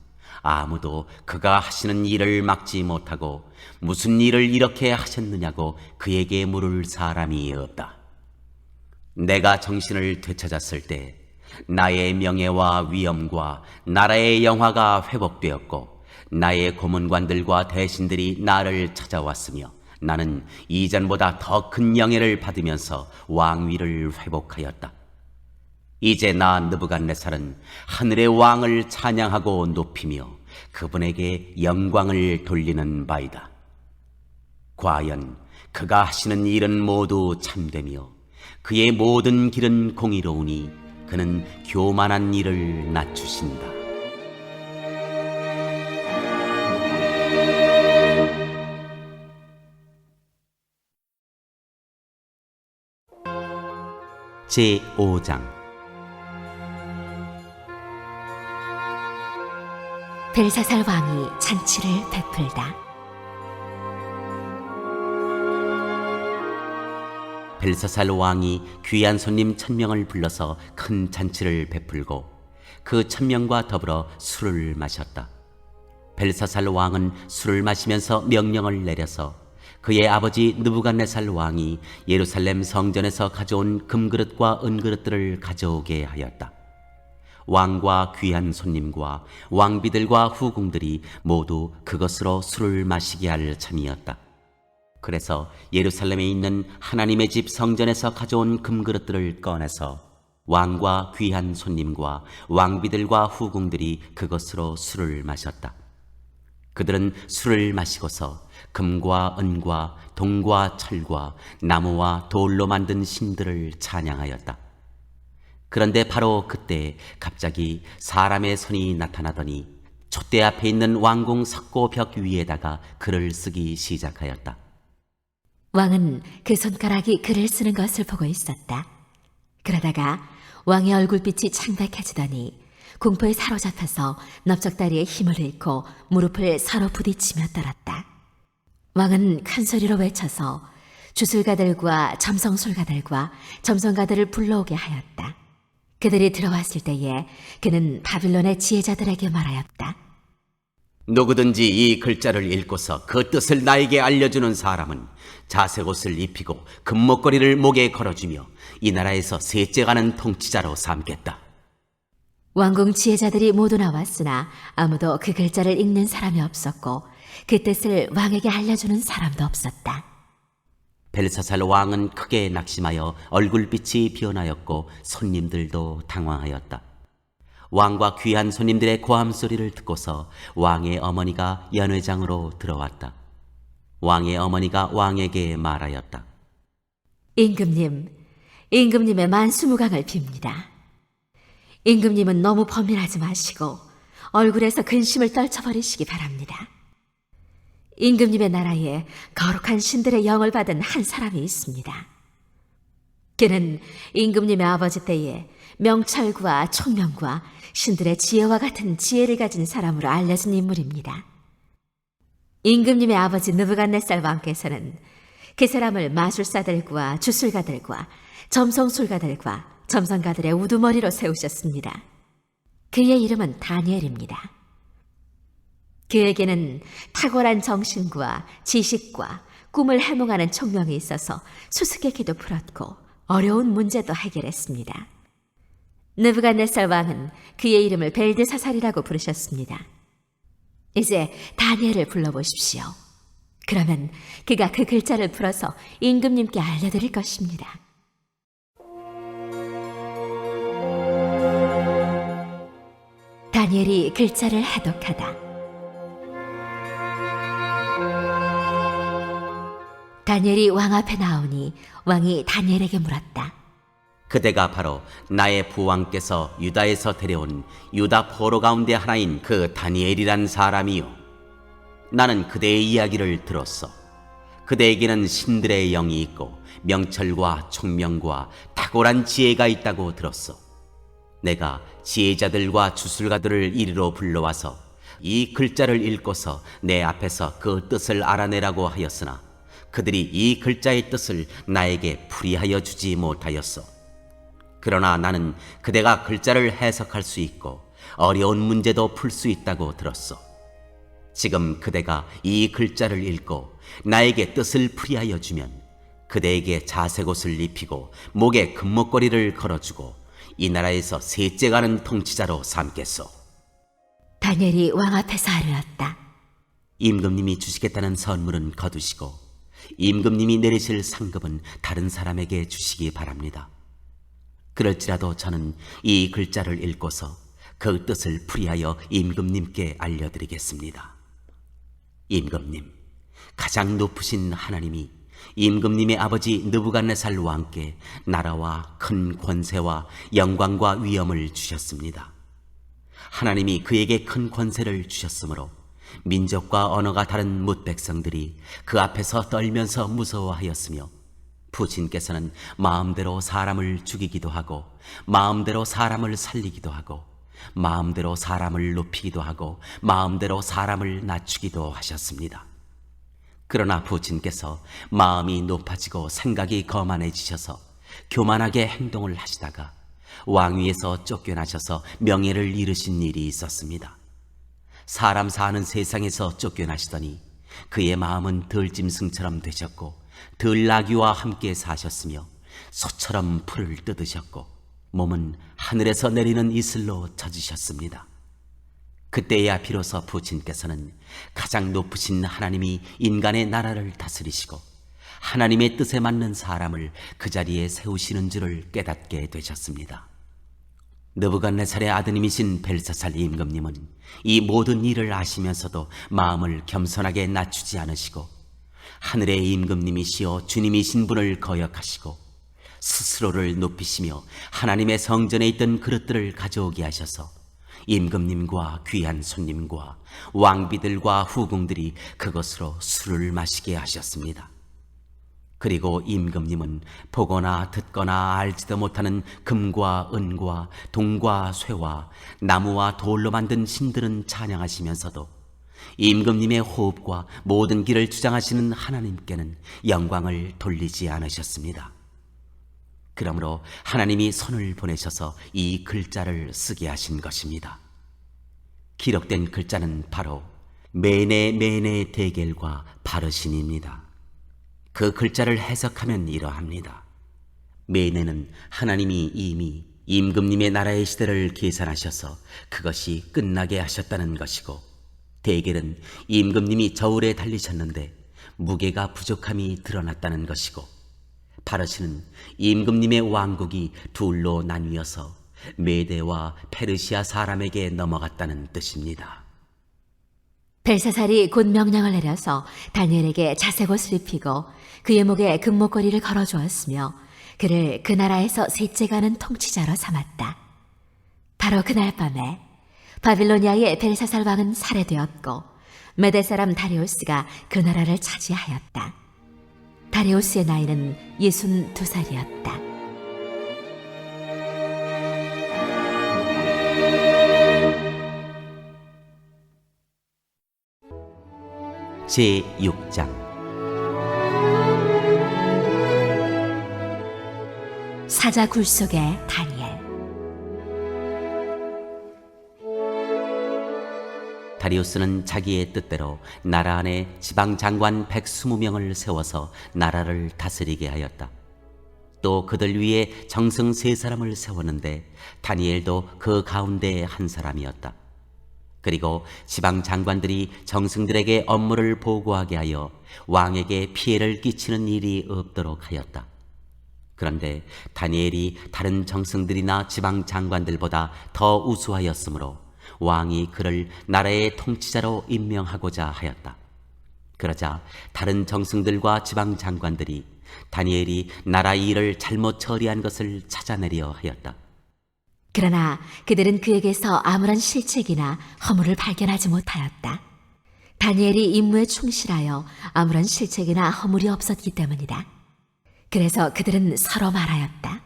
아무도 그가 하시는 일을 막지 못하고 무슨 일을 이렇게 하셨느냐고 그에게 물을 사람이 없다. 내가 정신을 되찾았을 때 나의 명예와 위엄과 나라의 영화가 회복되었고 나의 고문관들과 대신들이 나를 찾아왔으며 나는 이전보다 더 큰 영예를 받으면서 왕위를 회복하였다. 이제 나 느부갓네살은 하늘의 왕을 찬양하고 높이며 그분에게 영광을 돌리는 바이다. 과연 그가 하시는 일은 모두 참되며 그의 모든 길은 공의로우니 그는 교만한 일을 낮추신다. 제5장 벨사살 왕이 잔치를 베풀다. 벨사살 왕이 귀한 손님 1000명을 불러서 큰 잔치를 베풀고 그 1000명과 더불어 술을 마셨다. 벨사살 왕은 술을 마시면서 명령을 내려서 그의 아버지 느부갓네살 왕이 예루살렘 성전에서 가져온 금그릇과 은그릇들을 가져오게 하였다. 왕과 귀한 손님과 왕비들과 후궁들이 모두 그것으로 술을 마시게 할 참이었다. 그래서 예루살렘에 있는 하나님의 집 성전에서 가져온 금그릇들을 꺼내서 왕과 귀한 손님과 왕비들과 후궁들이 그것으로 술을 마셨다. 그들은 술을 마시고서 금과 은과 동과 철과 나무와 돌로 만든 신들을 찬양하였다. 그런데 바로 그때 갑자기 사람의 손이 나타나더니 촛대 앞에 있는 왕궁 석고벽 위에다가 글을 쓰기 시작하였다. 왕은 그 손가락이 글을 쓰는 것을 보고 있었다. 그러다가 왕의 얼굴빛이 창백해지더니 공포에 사로잡혀서 넓적다리에 힘을 잃고 무릎을 서로 부딪히며 떨었다. 왕은 큰 소리로 외쳐서 주술가들과 점성술가들과 점성가들을 불러오게 하였다. 그들이 들어왔을 때에 그는 바빌론의 지혜자들에게 말하였다. 누구든지 이 글자를 읽고서 그 뜻을 나에게 알려주는 사람은 자색옷을 입히고 금목걸이를 목에 걸어주며 이 나라에서 셋째 가는 통치자로 삼겠다. 왕궁 지혜자들이 모두 나왔으나 아무도 그 글자를 읽는 사람이 없었고 그 뜻을 왕에게 알려주는 사람도 없었다. 벨사살 왕은 크게 낙심하여 얼굴빛이 변하였고 손님들도 당황하였다. 왕과 귀한 손님들의 고함 소리를 듣고서 왕의 어머니가 연회장으로 들어왔다. 왕의 어머니가 왕에게 말하였다. 임금님의 만수무강을 빕니다. 임금님은 너무 범인하지 마시고 얼굴에서 근심을 떨쳐버리시기 바랍니다. 임금님의 나라에 거룩한 신들의 영을 받은 한 사람이 있습니다. 그는 임금님의 아버지 때에 명철과 총명과 신들의 지혜와 같은 지혜를 가진 사람으로 알려진 인물입니다. 임금님의 아버지 느부갓네살 왕께서는 그 사람을 마술사들과 주술가들과 점성술가들과 점성가들의 우두머리로 세우셨습니다. 그의 이름은 다니엘입니다. 그에게는 탁월한 정신과 지식과 꿈을 해몽하는 총명이 있어서 수수께끼도 풀었고 어려운 문제도 해결했습니다. 느부갓네살 왕은 그의 이름을 벨드사살이라고 부르셨습니다. 이제 다니엘을 불러보십시오. 그러면 그가 그 글자를 풀어서 임금님께 알려드릴 것입니다. 다니엘이 글자를 해독하다. 다니엘이 왕 앞에 나오니 왕이 다니엘에게 물었다. 그대가 바로 나의 부왕께서 유다에서 데려온 유다 포로 가운데 하나인 그 다니엘이란 사람이요. 나는 그대의 이야기를 들었어. 그대에게는 신들의 영이 있고 명철과 총명과 탁월한 지혜가 있다고 들었어. 내가 지혜자들과 주술가들을 이리로 불러와서 이 글자를 읽고서 내 앞에서 그 뜻을 알아내라고 하였으나 그들이 이 글자의 뜻을 나에게 풀이하여 주지 못하였어. 그러나 나는 그대가 글자를 해석할 수 있고 어려운 문제도 풀 수 있다고 들었어. 지금 그대가 이 글자를 읽고 나에게 뜻을 풀이하여 주면 그대에게 자색옷을 입히고 목에 금목걸이를 걸어주고 이 나라에서 셋째 가는 통치자로 삼겠소. 다니엘이 왕 앞에서 아뢰었다. 임금님이 주시겠다는 선물은 거두시고 임금님이 내리실 상급은 다른 사람에게 주시기 바랍니다. 그럴지라도 저는 이 글자를 읽고서 그 뜻을 풀이하여 임금님께 알려드리겠습니다. 임금님, 가장 높으신 하나님이 임금님의 아버지 느부갓네살 왕께 나라와 큰 권세와 영광과 위엄을 주셨습니다. 하나님이 그에게 큰 권세를 주셨으므로 민족과 언어가 다른 뭇 백성들이 그 앞에서 떨면서 무서워하였으며 부친께서는 마음대로 사람을 죽이기도 하고 마음대로 사람을 살리기도 하고 마음대로 사람을 높이기도 하고 마음대로 사람을 낮추기도 하셨습니다. 그러나 부친께서 마음이 높아지고 생각이 거만해지셔서 교만하게 행동을 하시다가 왕위에서 쫓겨나셔서 명예를 잃으신 일이 있었습니다. 사람 사는 세상에서 쫓겨나시더니 그의 마음은 들짐승처럼 되셨고 들나귀와 함께 사셨으며 소처럼 풀을 뜯으셨고 몸은 하늘에서 내리는 이슬로 젖으셨습니다. 그때야 비로소 부친께서는 가장 높으신 하나님이 인간의 나라를 다스리시고 하나님의 뜻에 맞는 사람을 그 자리에 세우시는 줄을 깨닫게 되셨습니다. 느부갓네살의 아드님이신 벨사살 임금님은 이 모든 일을 아시면서도 마음을 겸손하게 낮추지 않으시고 하늘의 임금님이시여 주님이신 분을 거역하시고 스스로를 높이시며 하나님의 성전에 있던 그릇들을 가져오게 하셔서 임금님과 귀한 손님과 왕비들과 후궁들이 그것으로 술을 마시게 하셨습니다. 그리고 임금님은 보거나 듣거나 알지도 못하는 금과 은과 동과 쇠와 나무와 돌로 만든 신들은 찬양하시면서도 임금님의 호흡과 모든 길을 주장하시는 하나님께는 영광을 돌리지 않으셨습니다. 그러므로 하나님이 손을 보내셔서 이 글자를 쓰게 하신 것입니다. 기록된 글자는 바로 메네 데겔과 바르신입니다. 그 글자를 해석하면 이러합니다. 메네는 하나님이 이미 임금님의 나라의 시대를 계산하셔서 그것이 끝나게 하셨다는 것이고, 데겔은 임금님이 저울에 달리셨는데 무게가 부족함이 드러났다는 것이고, 바르신은 임금님의 왕국이 둘로 나뉘어서 메대와 페르시아 사람에게 넘어갔다는 뜻입니다. 벨사살이 곧 명령을 내려서 다니엘에게 자색 옷을 입히고 그의 목에 금목걸이를 걸어주었으며 그를 그 나라에서 셋째 가는 통치자로 삼았다. 바로 그날 밤에 바빌로니아의 벨사살 왕은 살해되었고 메대 사람 다리우스가 그 나라를 차지하였다. 다리우스의 나이는 62살이었다. 제6장 사자 굴 속의 다니엘. 다리우스는 자기의 뜻대로 나라 안에 지방 장관 120명을 세워서 나라를 다스리게 하였다. 또 그들 위에 정승 3사람을 세웠는데 다니엘도 그 가운데 한 사람이었다. 그리고 지방 장관들이 정승들에게 업무를 보고하게 하여 왕에게 피해를 끼치는 일이 없도록 하였다. 그런데 다니엘이 다른 정승들이나 지방 장관들보다 더 우수하였으므로 왕이 그를 나라의 통치자로 임명하고자 하였다. 그러자 다른 정승들과 지방 장관들이 다니엘이 나라 일을 잘못 처리한 것을 찾아내려 하였다. 그러나 그들은 그에게서 아무런 실책이나 허물을 발견하지 못하였다. 다니엘이 임무에 충실하여 아무런 실책이나 허물이 없었기 때문이다. 그래서 그들은 서로 말하였다.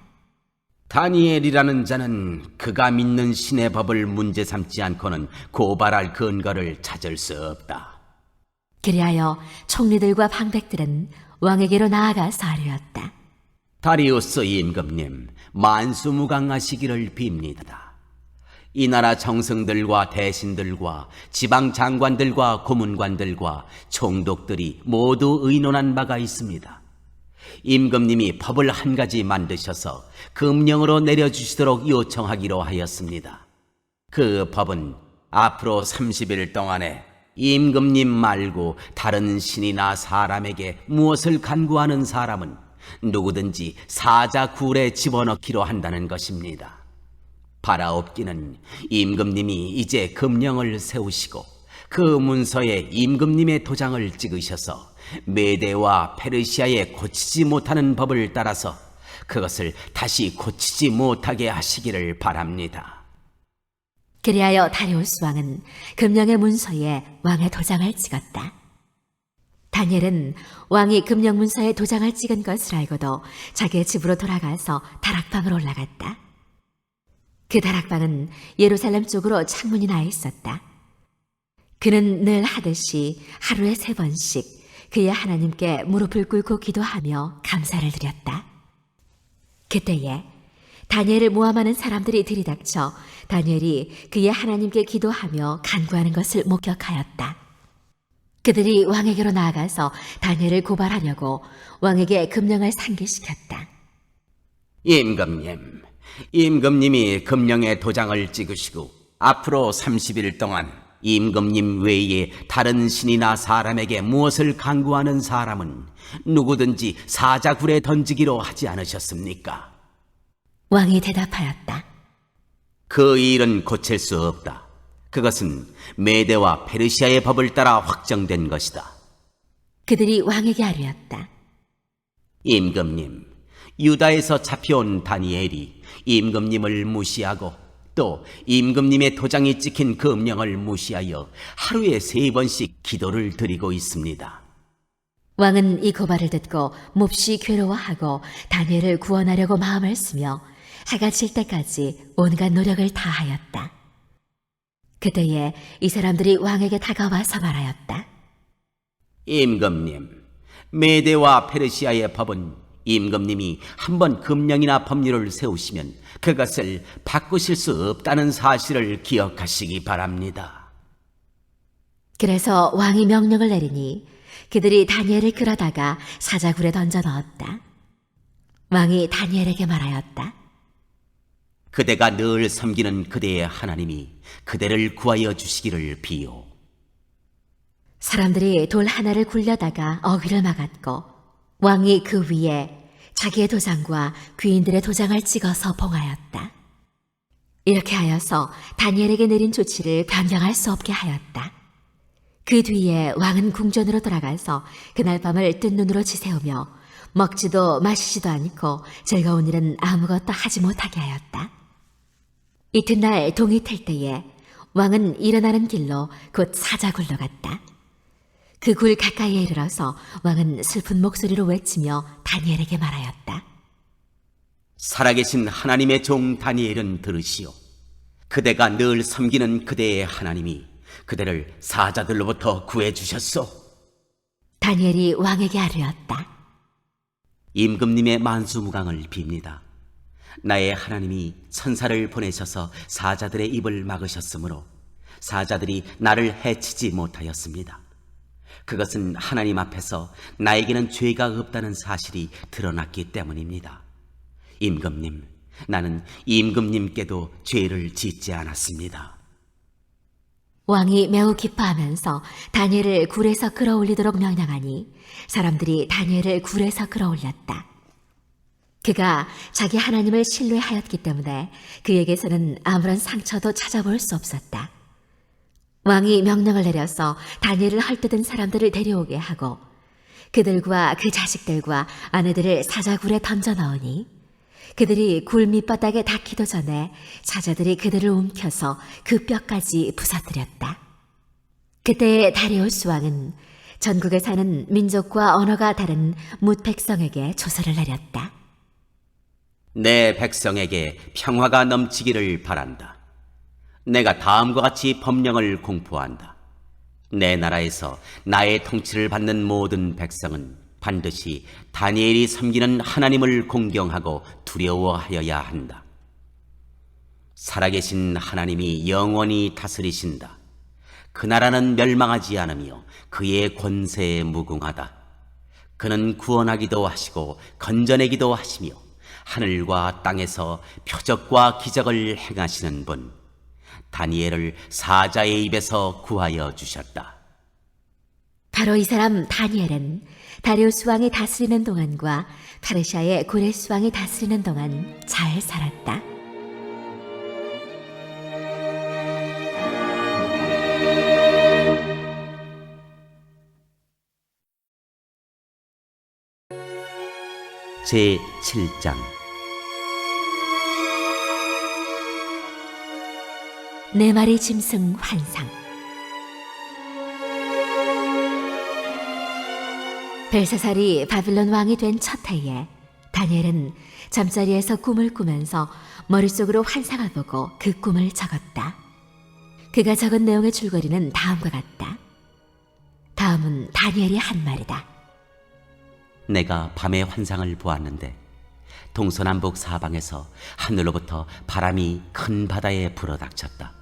다니엘이라는 자는 그가 믿는 신의 법을 문제 삼지 않고는 고발할 근거를 찾을 수 없다. 그리하여 총리들과 방백들은 왕에게로 나아가서 아뢰었다. 다리우스 임금님, 만수무강하시기를 빕니다. 이 나라 정승들과 대신들과 지방 장관들과 고문관들과 총독들이 모두 의논한 바가 있습니다. 임금님이 법을 한 가지 만드셔서 금령으로 내려주시도록 요청하기로 하였습니다. 그 법은 앞으로 30일 동안에 임금님 말고 다른 신이나 사람에게 무엇을 간구하는 사람은 누구든지 사자 굴에 집어넣기로 한다는 것입니다. 바라옵기는 임금님이 이제 금령을 세우시고 그 문서에 임금님의 도장을 찍으셔서 메대와 페르시아에 고치지 못하는 법을 따라서 그것을 다시 고치지 못하게 하시기를 바랍니다. 그리하여 다리우스 왕은 금령의 문서에 왕의 도장을 찍었다. 다니엘은 왕이 금령 문서에 도장을 찍은 것을 알고도 자기의 집으로 돌아가서 다락방으로 올라갔다. 그 다락방은 예루살렘 쪽으로 창문이 나 있었다. 그는 늘 하듯이 하루에 3번씩 그의 하나님께 무릎을 꿇고 기도하며 감사를 드렸다. 그때에 다니엘을 모함하는 사람들이 들이닥쳐 다니엘이 그의 하나님께 기도하며 간구하는 것을 목격하였다. 그들이 왕에게로 나아가서 다니엘을 고발하려고 왕에게 금령을 상기시켰다. 임금님이 금령의 도장을 찍으시고 앞으로 30일 동안 임금님 외에 다른 신이나 사람에게 무엇을 간구하는 사람은 누구든지 사자굴에 던지기로 하지 않으셨습니까? 왕이 대답하였다. 그 일은 고칠 수 없다. 그것은 메대와 페르시아의 법을 따라 확정된 것이다. 그들이 왕에게 아뢰었다. 임금님, 유다에서 잡혀온 다니엘이 임금님을 무시하고 또 임금님의 도장이 찍힌 금령을 무시하여 하루에 3번씩 기도를 드리고 있습니다. 왕은 이 고발을 듣고 몹시 괴로워하고 다니엘을 구원하려고 마음을 쓰며 해가 질 때까지 온갖 노력을 다하였다. 그때에 이 사람들이 왕에게 다가와서 말하였다. 임금님, 메대와 페르시아의 법은 임금님이 한번 금령이나 법률을 세우시면 그것을 바꾸실 수 없다는 사실을 기억하시기 바랍니다. 그래서 왕이 명령을 내리니 그들이 다니엘을 끌어다가 사자굴에 던져 넣었다. 왕이 다니엘에게 말하였다. 그대가 늘 섬기는 그대의 하나님이 그대를 구하여 주시기를 비요. 사람들이 돌 하나를 굴려다가 어귀를 막았고 왕이 그 위에 자기의 도장과 귀인들의 도장을 찍어서 봉하였다. 이렇게 하여서 다니엘에게 내린 조치를 변경할 수 없게 하였다. 그 뒤에 왕은 궁전으로 돌아가서 그날 밤을 뜬 눈으로 지새우며 먹지도 마시지도 않고 즐거운 일은 아무것도 하지 못하게 하였다. 이튿날 동이 틀 때에 왕은 일어나는 길로 곧 사자굴로 갔다. 그 굴 가까이에 이르러서 왕은 슬픈 목소리로 외치며 다니엘에게 말하였다. 살아계신 하나님의 종 다니엘은 들으시오. 그대가 늘 섬기는 그대의 하나님이 그대를 사자들로부터 구해주셨소. 다니엘이 왕에게 아뢰었다. 임금님의 만수무강을 빕니다. 나의 하나님이 천사를 보내셔서 사자들의 입을 막으셨으므로 사자들이 나를 해치지 못하였습니다. 그것은 하나님 앞에서 나에게는 죄가 없다는 사실이 드러났기 때문입니다. 임금님, 나는 임금님께도 죄를 짓지 않았습니다. 왕이 매우 기뻐하면서 다니엘을 굴에서 끌어올리도록 명령하니 사람들이 다니엘을 굴에서 끌어올렸다. 그가 자기 하나님을 신뢰하였기 때문에 그에게서는 아무런 상처도 찾아볼 수 없었다. 왕이 명령을 내려서 다니엘을 헐뜯은 사람들을 데려오게 하고 그들과 그 자식들과 아내들을 사자굴에 던져 넣으니 그들이 굴 밑바닥에 닿기도 전에 사자들이 그들을 움켜서 그 뼈까지 부서뜨렸다. 그때 다리우스 왕은 전국에 사는 민족과 언어가 다른 뭇 백성에게 조서를 내렸다. 내 백성에게 평화가 넘치기를 바란다. 내가 다음과 같이 법령을 공포한다. 내 나라에서 나의 통치를 받는 모든 백성은 반드시 다니엘이 섬기는 하나님을 공경하고 두려워하여야 한다. 살아계신 하나님이 영원히 다스리신다. 그 나라는 멸망하지 않으며 그의 권세에 무궁하다. 그는 구원하기도 하시고 건져내기도 하시며 하늘과 땅에서 표적과 기적을 행하시는 분, 다니엘을 사자의 입에서 구하여 주셨다. 바로 이 사람 다니엘은 다리우스 왕이 다스리는 동안과 페르시아의 고레스 왕이 다스리는 동안 잘 살았다. 제7장 네 마리 짐승 환상. 벨사살이 바빌론 왕이 된 첫 해에 다니엘은 잠자리에서 꿈을 꾸면서 머릿속으로 환상을 보고 그 꿈을 적었다. 그가 적은 내용의 줄거리는 다음과 같다. 다음은 다니엘이 한 말이다. 내가 밤에 환상을 보았는데 동서남북 사방에서 하늘로부터 바람이 큰 바다에 불어닥쳤다.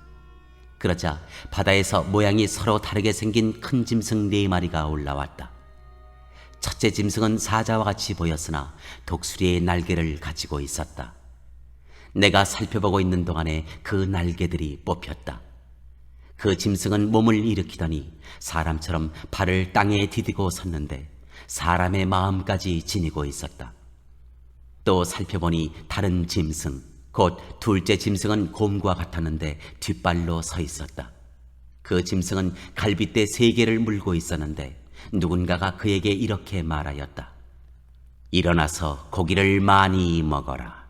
그러자 바다에서 모양이 서로 다르게 생긴 큰 짐승 4마리가 올라왔다. 첫째 짐승은 사자와 같이 보였으나 독수리의 날개를 가지고 있었다. 내가 살펴보고 있는 동안에 그 날개들이 뽑혔다. 그 짐승은 몸을 일으키더니 사람처럼 발을 땅에 디디고 섰는데 사람의 마음까지 지니고 있었다. 또 살펴보니 다른 짐승, 곧 둘째 짐승은 곰과 같았는데 뒷발로 서 있었다. 그 짐승은 갈빗대 3개를 물고 있었는데 누군가가 그에게 이렇게 말하였다. 일어나서 고기를 많이 먹어라.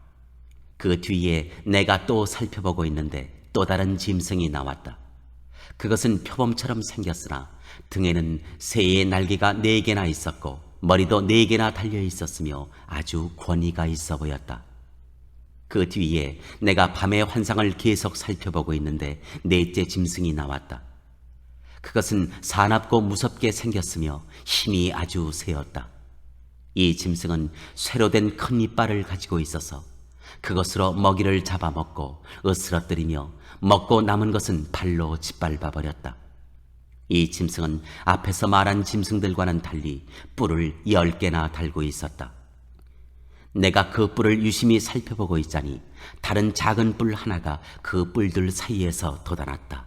그 뒤에 내가 또 살펴보고 있는데 또 다른 짐승이 나왔다. 그것은 표범처럼 생겼으나 등에는 새의 날개가 4개나 있었고 머리도 4개나 달려 있었으며 아주 권위가 있어 보였다. 그 뒤에 내가 밤의 환상을 계속 살펴보고 있는데 넷째 짐승이 나왔다. 그것은 사납고 무섭게 생겼으며 힘이 아주 세었다. 이 짐승은 쇠로 된 큰 이빨을 가지고 있어서 그것으로 먹이를 잡아먹고 으스러뜨리며 먹고 남은 것은 발로 짓밟아 버렸다. 이 짐승은 앞에서 말한 짐승들과는 달리 뿔을 10개나 달고 있었다. 내가 그 뿔을 유심히 살펴보고 있자니 다른 작은 뿔 하나가 그 뿔들 사이에서 돋아났다.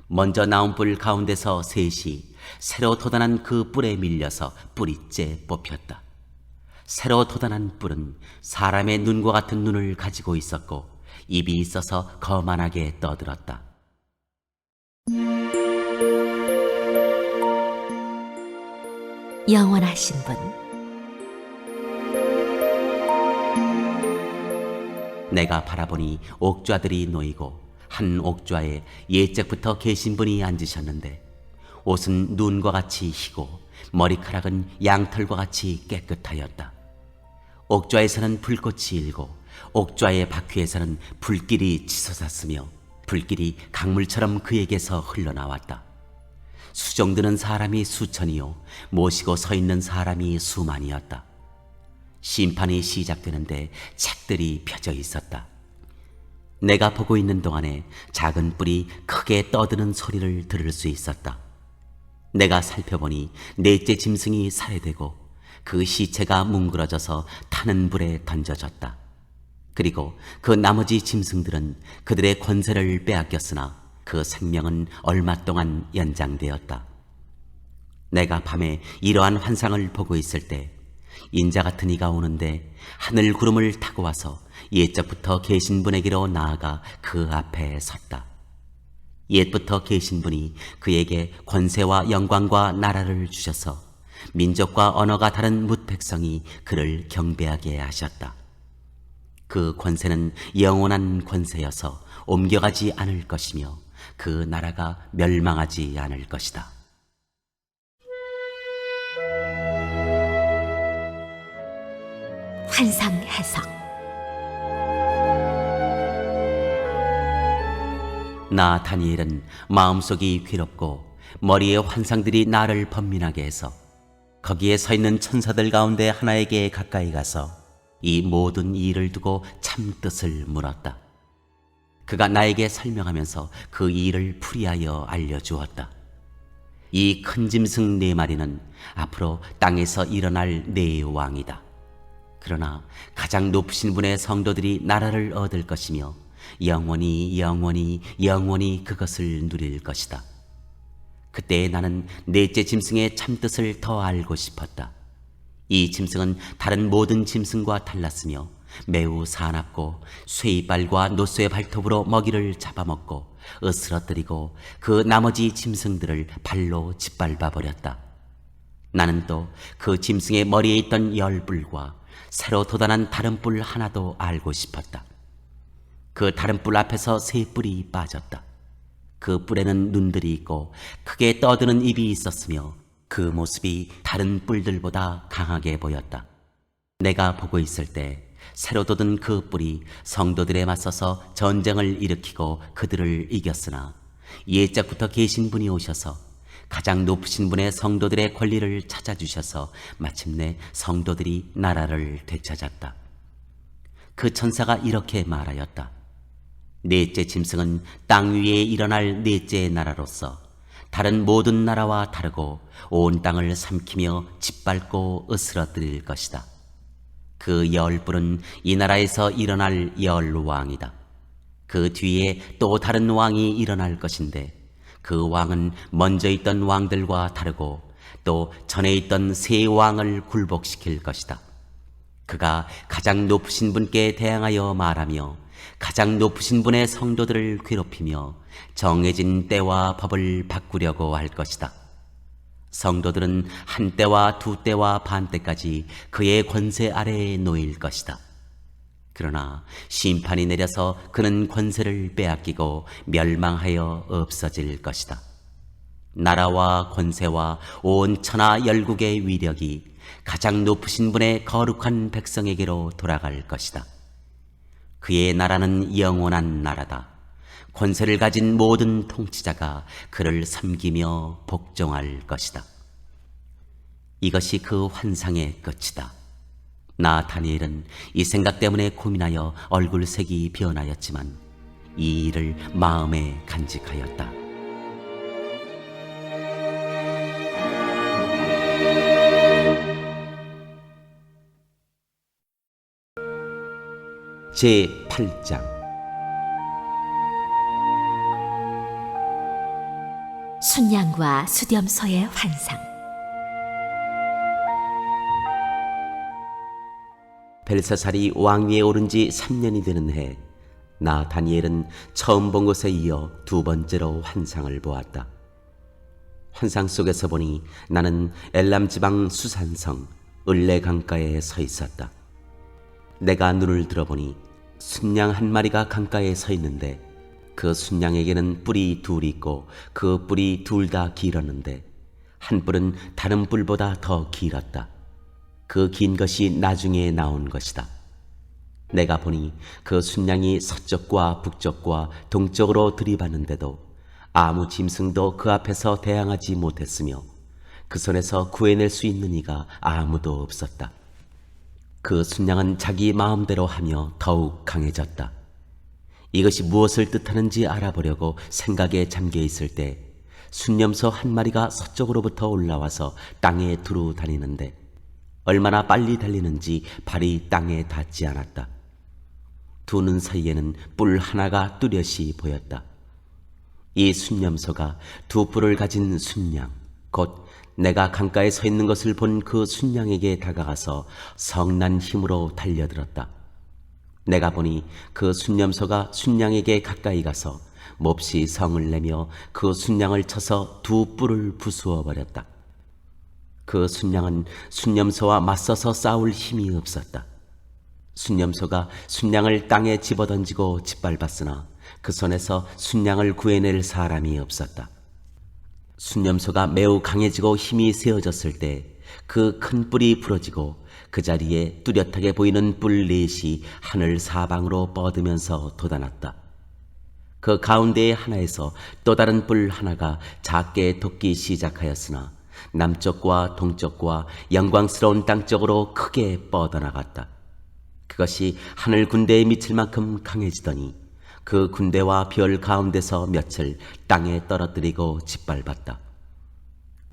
먼저 나온 뿔 가운데서 셋이 새로 돋아난 그 뿔에 밀려서 뿌리째 뽑혔다. 새로 돋아난 뿔은 사람의 눈과 같은 눈을 가지고 있었고 입이 있어서 거만하게 떠들었다. 영원하신 분, 내가 바라보니 옥좌들이 놓이고 한 옥좌에 옛적부터 계신 분이 앉으셨는데 옷은 눈과 같이 희고 머리카락은 양털과 같이 깨끗하였다. 옥좌에서는 불꽃이 일고 옥좌의 바퀴에서는 불길이 치솟았으며 불길이 강물처럼 그에게서 흘러나왔다. 수종드는 사람이 수천이요 모시고 서 있는 사람이 수만이었다. 심판이 시작되는데 책들이 펴져 있었다. 내가 보고 있는 동안에 작은 뿔이 크게 떠드는 소리를 들을 수 있었다. 내가 살펴보니 넷째 짐승이 살해되고 그 시체가 뭉그러져서 타는 불에 던져졌다. 그리고 그 나머지 짐승들은 그들의 권세를 빼앗겼으나 그 생명은 얼마 동안 연장되었다. 내가 밤에 이러한 환상을 보고 있을 때 인자 같은 이가 오는데 하늘 구름을 타고 와서 옛적부터 계신 분에게로 나아가 그 앞에 섰다. 옛부터 계신 분이 그에게 권세와 영광과 나라를 주셔서 민족과 언어가 다른 뭇 백성이 그를 경배하게 하셨다. 그 권세는 영원한 권세여서 옮겨가지 않을 것이며 그 나라가 멸망하지 않을 것이다. 환상 해석. 나 다니엘은 마음속이 괴롭고 머리의 환상들이 나를 번민하게 해서 거기에 서 있는 천사들 가운데 하나에게 가까이 가서 이 모든 일을 두고 참 뜻을 물었다. 그가 나에게 설명하면서 그 일을 풀이하여 알려주었다. 이 큰 짐승 4마리는 앞으로 땅에서 일어날 네 왕이다. 그러나 가장 높으신 분의 성도들이 나라를 얻을 것이며 영원히 영원히 영원히 그것을 누릴 것이다. 그때 나는 넷째 짐승의 참뜻을 더 알고 싶었다. 이 짐승은 다른 모든 짐승과 달랐으며 매우 사납고 쇠이빨과 노쇠 발톱으로 먹이를 잡아먹고 으스러뜨리고 그 나머지 짐승들을 발로 짓밟아 버렸다. 나는 또 그 짐승의 머리에 있던 10뿔과 새로 돋아난 다른 뿔 하나도 알고 싶었다. 그 다른 뿔 앞에서 3뿔이 빠졌다. 그 뿔에는 눈들이 있고 크게 떠드는 입이 있었으며 그 모습이 다른 뿔들보다 강하게 보였다. 내가 보고 있을 때 새로 돋은 그 뿔이 성도들에 맞서서 전쟁을 일으키고 그들을 이겼으나 옛적부터 계신 분이 오셔서 가장 높으신 분의 성도들의 권리를 찾아주셔서 마침내 성도들이 나라를 되찾았다. 그 천사가 이렇게 말하였다. 넷째 짐승은 땅 위에 일어날 넷째 나라로서 다른 모든 나라와 다르고 온 땅을 삼키며 짓밟고 으스러뜨릴 것이다. 그 10뿔은 이 나라에서 일어날 10왕이다. 그 뒤에 또 다른 왕이 일어날 것인데 그 왕은 먼저 있던 왕들과 다르고 또 전에 있던 세 왕을 굴복시킬 것이다. 그가 가장 높으신 분께 대항하여 말하며 가장 높으신 분의 성도들을 괴롭히며 정해진 때와 법을 바꾸려고 할 것이다. 성도들은 한 때와 두 때와 반 때까지 그의 권세 아래에 놓일 것이다. 그러나 심판이 내려서 그는 권세를 빼앗기고 멸망하여 없어질 것이다. 나라와 권세와 온 천하 열국의 위력이 가장 높으신 분의 거룩한 백성에게로 돌아갈 것이다. 그의 나라는 영원한 나라다. 권세를 가진 모든 통치자가 그를 섬기며 복종할 것이다. 이것이 그 환상의 끝이다. 나 다니엘은 이 생각 때문에 고민하여 얼굴색이 변하였지만 이 일을 마음에 간직하였다. 제8장 순양과 수렴소의 환상. 벨사살이 왕위에 오른 지 3년이 되는 해, 나 다니엘은 처음 본 것에 이어 두 번째로 환상을 보았다. 환상 속에서 보니 나는 엘람 지방 수산성 을레 강가에 서 있었다. 내가 눈을 들어보니 순양 한 마리가 강가에 서 있는데 그 순양에게는 뿔이 둘이 있고 그 뿔이 둘 다 길었는데 한 뿔은 다른 뿔보다 더 길었다. 그 긴 것이 나중에 나온 것이다. 내가 보니 그 순양이 서쪽과 북쪽과 동쪽으로 들이받는데도 아무 짐승도 그 앞에서 대항하지 못했으며 그 손에서 구해낼 수 있는 이가 아무도 없었다. 그 순양은 자기 마음대로 하며 더욱 강해졌다. 이것이 무엇을 뜻하는지 알아보려고 생각에 잠겨 있을 때 순념소 한 마리가 서쪽으로부터 올라와서 땅에 두루 다니는데 얼마나 빨리 달리는지 발이 땅에 닿지 않았다. 두 눈 사이에는 뿔 하나가 뚜렷이 보였다. 이 순념소가 두 뿔을 가진 순양, 곧 내가 강가에 서 있는 것을 본 그 순양에게 다가가서 성난 힘으로 달려들었다. 내가 보니 그 순념소가 순양에게 가까이 가서 몹시 성을 내며 그 순양을 쳐서 두 뿔을 부수어 버렸다. 그 순양은 순념소와 맞서서 싸울 힘이 없었다. 순념소가 순양을 땅에 집어던지고 짓밟았으나 그 손에서 순양을 구해낼 사람이 없었다. 순념소가 매우 강해지고 힘이 세어졌을 때 그 큰 뿔이 부러지고 그 자리에 뚜렷하게 보이는 뿔 넷이 하늘 사방으로 뻗으면서 돋아났다. 그 가운데의 하나에서 또 다른 뿔 하나가 작게 돋기 시작하였으나 남쪽과 동쪽과 영광스러운 땅 쪽으로 크게 뻗어나갔다. 그것이 하늘 군대에 미칠 만큼 강해지더니 그 군대와 별 가운데서 몇을 땅에 떨어뜨리고 짓밟았다.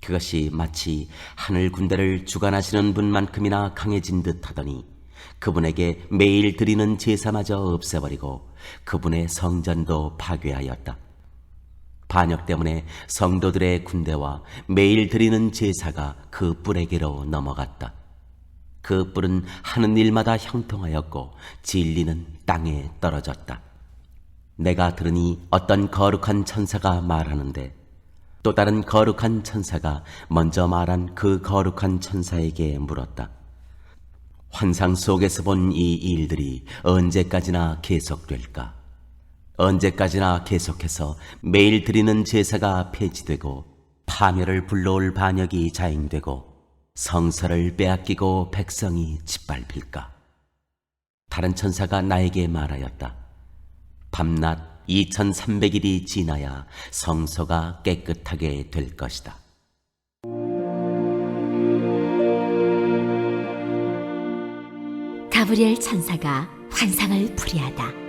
그것이 마치 하늘 군대를 주관하시는 분만큼이나 강해진 듯 하더니 그분에게 매일 드리는 제사마저 없애버리고 그분의 성전도 파괴하였다. 반역 때문에 성도들의 군대와 매일 드리는 제사가 그 뿔에게로 넘어갔다. 그 뿔은 하는 일마다 형통하였고 진리는 땅에 떨어졌다. 내가 들으니 어떤 거룩한 천사가 말하는데 또 다른 거룩한 천사가 먼저 말한 그 거룩한 천사에게 물었다. 환상 속에서 본 이 일들이 언제까지나 계속될까? 언제까지나 계속해서 매일 드리는 제사가 폐지되고 파멸을 불러올 반역이 자행되고 성서를 빼앗기고 백성이 짓밟힐까? 다른 천사가 나에게 말하였다. 밤낮 2300일이 지나야 성소가 깨끗하게 될 것이다. 가브리엘 천사가 환상을 풀이하다.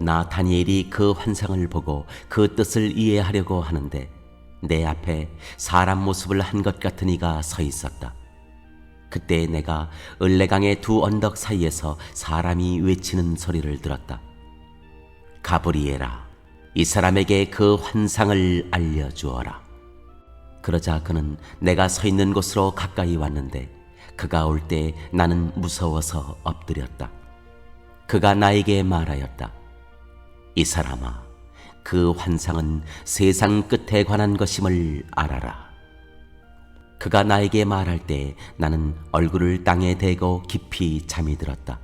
나 다니엘이 그 환상을 보고 그 뜻을 이해하려고 하는데 내 앞에 사람 모습을 한 것 같은 이가 서 있었다. 그때 내가 을레강의 두 언덕 사이에서 사람이 외치는 소리를 들었다. 가브리엘아, 이 사람에게 그 환상을 알려주어라. 그러자 그는 내가 서 있는 곳으로 가까이 왔는데 그가 올 때 나는 무서워서 엎드렸다. 그가 나에게 말하였다. 이 사람아, 그 환상은 세상 끝에 관한 것임을 알아라. 그가 나에게 말할 때 나는 얼굴을 땅에 대고 깊이 잠이 들었다.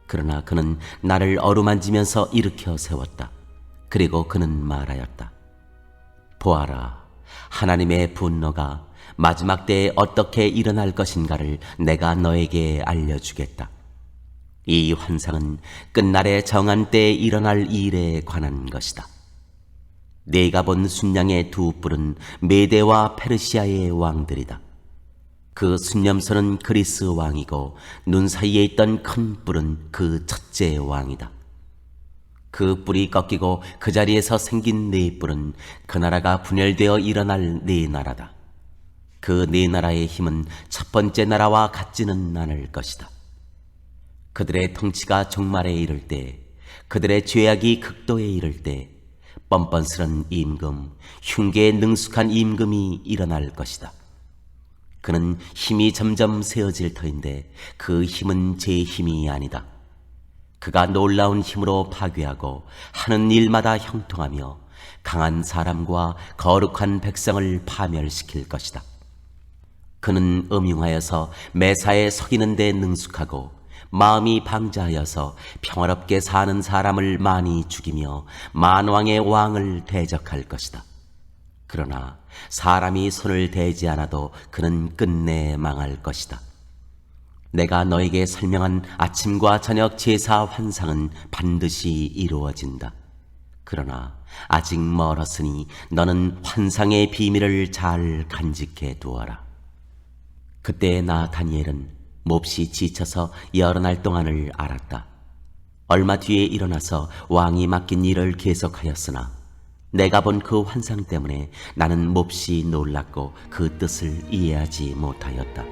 그러나 그는 나를 어루만지면서 일으켜 세웠다. 그리고 그는 말하였다. 보아라, 하나님의 분노가 마지막 때에 어떻게 일어날 것인가를 내가 너에게 알려주겠다. 이 환상은 끝날에 정한 때에 일어날 일에 관한 것이다. 네가 본 순양의 두 뿔은 메대와 페르시아의 왕들이다. 그 순념소는 그리스 왕이고 눈 사이에 있던 큰 뿔은 그 첫째 왕이다. 그 뿔이 꺾이고 그 자리에서 생긴 네 뿔은 그 나라가 분열되어 일어날 네 나라다. 그 네 나라의 힘은 첫 번째 나라와 같지는 않을 것이다. 그들의 통치가 종말에 이를 때, 그들의 죄악이 극도에 이를 때 뻔뻔스런 임금, 흉계에 능숙한 임금이 일어날 것이다. 그는 힘이 점점 세어질 터인데 그 힘은 제 힘이 아니다. 그가 놀라운 힘으로 파괴하고 하는 일마다 형통하며 강한 사람과 거룩한 백성을 파멸시킬 것이다. 그는 음흉하여서 매사에 속이는 데 능숙하고 마음이 방자하여서 평화롭게 사는 사람을 많이 죽이며 만왕의 왕을 대적할 것이다. 그러나 사람이 손을 대지 않아도 그는 끝내 망할 것이다. 내가 너에게 설명한 아침과 저녁 제사 환상은 반드시 이루어진다. 그러나 아직 멀었으니 너는 환상의 비밀을 잘 간직해 두어라. 그때 나 다니엘은 몹시 지쳐서 여러 날 동안을 앓았다. 얼마 뒤에 일어나서 왕이 맡긴 일을 계속하였으나 내가 본 그 환상 때문에 나는 몹시 놀랐고 그 뜻을 이해하지 못하였다.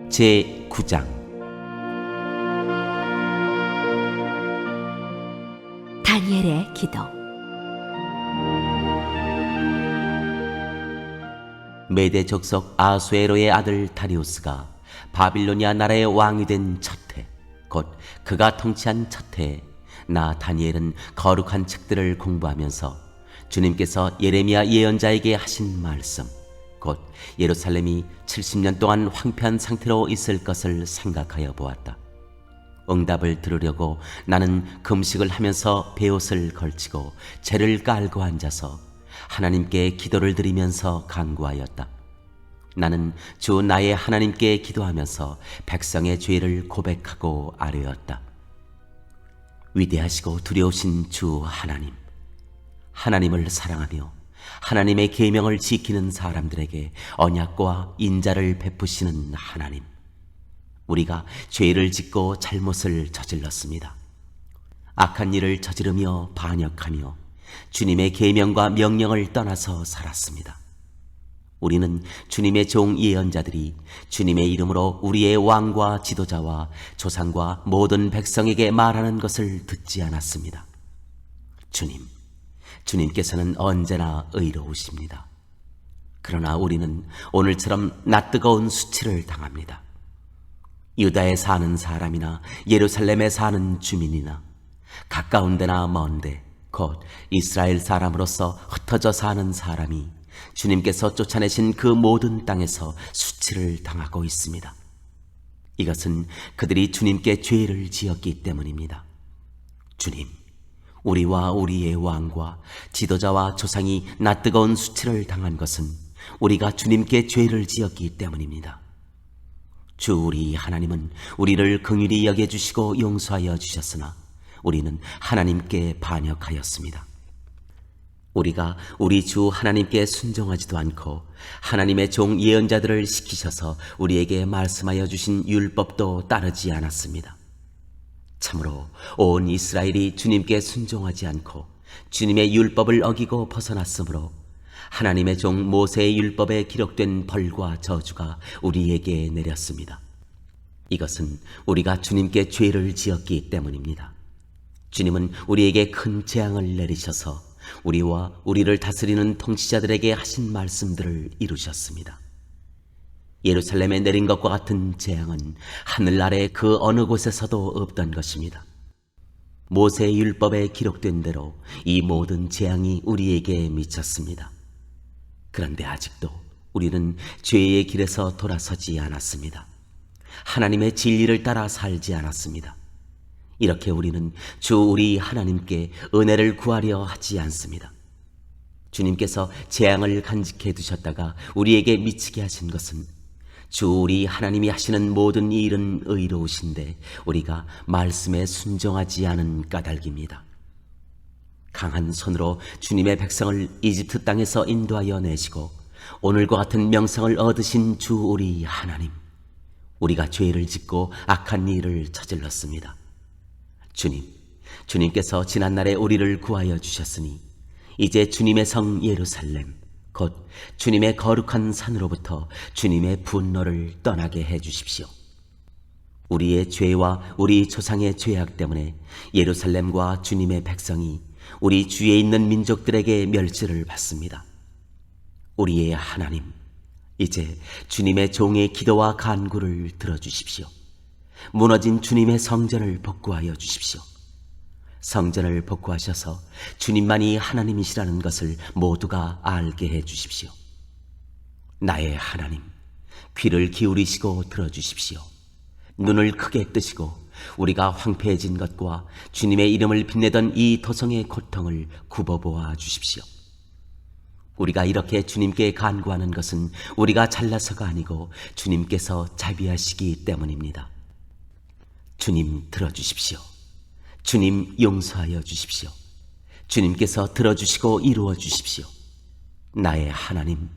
제9장 다니엘의 기도. 메대 족속 아수에로의 아들 다리우스가 바빌로니아 나라의 왕이 된 첫 해, 곧 그가 통치한 첫 해에 나 다니엘은 거룩한 책들을 공부하면서 주님께서 예레미야 예언자에게 하신 말씀, 곧 예루살렘이 70년 동안 황폐한 상태로 있을 것을 생각하여 보았다. 응답을 들으려고 나는 금식을 하면서 베옷을 걸치고 재를 깔고 앉아서 하나님께 기도를 드리면서 간구하였다. 나는 주 나의 하나님께 기도하면서 백성의 죄를 고백하고 아뢰었다. 위대하시고 두려우신 주 하나님, 하나님을 사랑하며 하나님의 계명을 지키는 사람들에게 언약과 인자를 베푸시는 하나님, 우리가 죄를 짓고 잘못을 저질렀습니다. 악한 일을 저지르며 반역하며 주님의 계명과 명령을 떠나서 살았습니다. 우리는 주님의 종 예언자들이 주님의 이름으로 우리의 왕과 지도자와 조상과 모든 백성에게 말하는 것을 듣지 않았습니다. 주님께서는 언제나 의로우십니다. 그러나 우리는 오늘처럼 낯뜨거운 수치를 당합니다. 유다에 사는 사람이나 예루살렘에 사는 주민이나 가까운 데나 먼 데, 곧 이스라엘 사람으로서 흩어져 사는 사람이 주님께서 쫓아내신 그 모든 땅에서 수치를 당하고 있습니다. 이것은 그들이 주님께 죄를 지었기 때문입니다. 주님, 우리와 우리의 왕과 지도자와 조상이 낯뜨거운 수치를 당한 것은 우리가 주님께 죄를 지었기 때문입니다. 주 우리 하나님은 우리를 긍휼히 여겨주시고 용서하여 주셨으나 우리는 하나님께 반역하였습니다. 우리가 우리 주 하나님께 순종하지도 않고 하나님의 종 예언자들을 시키셔서 우리에게 말씀하여 주신 율법도 따르지 않았습니다. 참으로 온 이스라엘이 주님께 순종하지 않고 주님의 율법을 어기고 벗어났으므로 하나님의 종 모세의 율법에 기록된 벌과 저주가 우리에게 내렸습니다. 이것은 우리가 주님께 죄를 지었기 때문입니다. 주님은 우리에게 큰 재앙을 내리셔서 우리와 우리를 다스리는 통치자들에게 하신 말씀들을 이루셨습니다. 예루살렘에 내린 것과 같은 재앙은 하늘 아래 그 어느 곳에서도 없던 것입니다. 모세의 율법에 기록된 대로 이 모든 재앙이 우리에게 미쳤습니다. 그런데 아직도 우리는 죄의 길에서 돌아서지 않았습니다. 하나님의 진리를 따라 살지 않았습니다. 이렇게 우리는 주 우리 하나님께 은혜를 구하려 하지 않습니다. 주님께서 재앙을 간직해 두셨다가 우리에게 미치게 하신 것은 주 우리 하나님이 하시는 모든 일은 의로우신데 우리가 말씀에 순종하지 않은 까닭입니다. 강한 손으로 주님의 백성을 이집트 땅에서 인도하여 내시고 오늘과 같은 명성을 얻으신 주 우리 하나님, 우리가 죄를 짓고 악한 일을 저질렀습니다. 주님께서 지난날에 우리를 구하여 주셨으니 이제 주님의 성 예루살렘, 곧 주님의 거룩한 산으로부터 주님의 분노를 떠나게 해 주십시오. 우리의 죄와 우리 조상의 죄악 때문에 예루살렘과 주님의 백성이 우리 주위에 있는 민족들에게 멸시를 받습니다. 우리의 하나님, 이제 주님의 종의 기도와 간구를 들어주십시오. 무너진 주님의 성전을 복구하여 주십시오. 성전을 복구하셔서 주님만이 하나님이시라는 것을 모두가 알게 해 주십시오. 나의 하나님, 귀를 기울이시고 들어주십시오. 눈을 크게 뜨시고 우리가 황폐해진 것과 주님의 이름을 빛내던 이 도성의 고통을 굽어보아 주십시오. 우리가 이렇게 주님께 간구하는 것은 우리가 잘나서가 아니고 주님께서 자비하시기 때문입니다. 주님 들어주십시오. 주님 용서하여 주십시오. 주님께서 들어주시고 이루어 주십시오. 나의 하나님,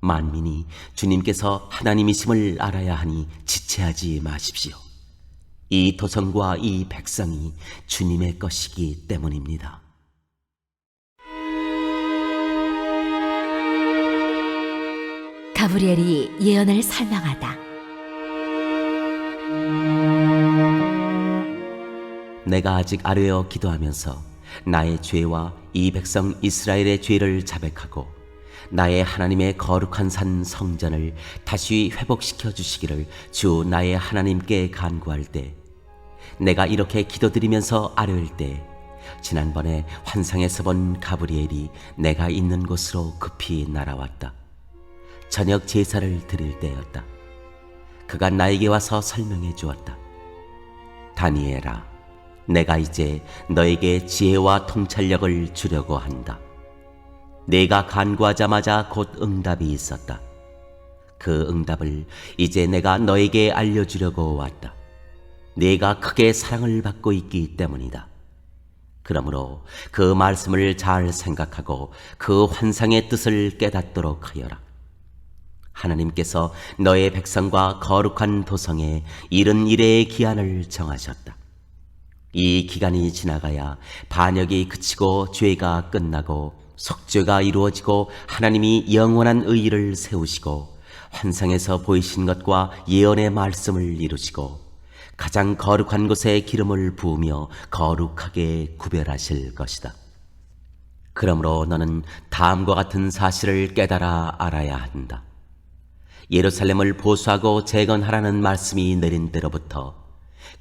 만민이 주님께서 하나님이심을 알아야 하니 지체하지 마십시오. 이 도성과 이 백성이 주님의 것이기 때문입니다. 가브리엘이 예언을 설명하다. 내가 아직 아뢰어 기도하면서 나의 죄와 이 백성 이스라엘의 죄를 자백하고 나의 하나님의 거룩한 산 성전을 다시 회복시켜 주시기를 주 나의 하나님께 간구할 때, 내가 이렇게 기도드리면서 아뢰을 때 지난번에 환상에서 본 가브리엘이 내가 있는 곳으로 급히 날아왔다. 저녁 제사를 드릴 때였다. 그가 나에게 와서 설명해 주었다. 다니엘아, 내가 이제 너에게 지혜와 통찰력을 주려고 한다. 내가 간구하자마자 곧 응답이 있었다. 그 응답을 이제 내가 너에게 알려주려고 왔다. 네가 크게 사랑을 받고 있기 때문이다. 그러므로 그 말씀을 잘 생각하고 그 환상의 뜻을 깨닫도록 하여라. 하나님께서 너의 백성과 거룩한 도성에 70일의 기한을 정하셨다. 이 기간이 지나가야 반역이 그치고 죄가 끝나고 속죄가 이루어지고 하나님이 영원한 의의를 세우시고 환상에서 보이신 것과 예언의 말씀을 이루시고 가장 거룩한 곳에 기름을 부으며 거룩하게 구별하실 것이다. 그러므로 너는 다음과 같은 사실을 깨달아 알아야 한다. 예루살렘을 보수하고 재건하라는 말씀이 내린 때로부터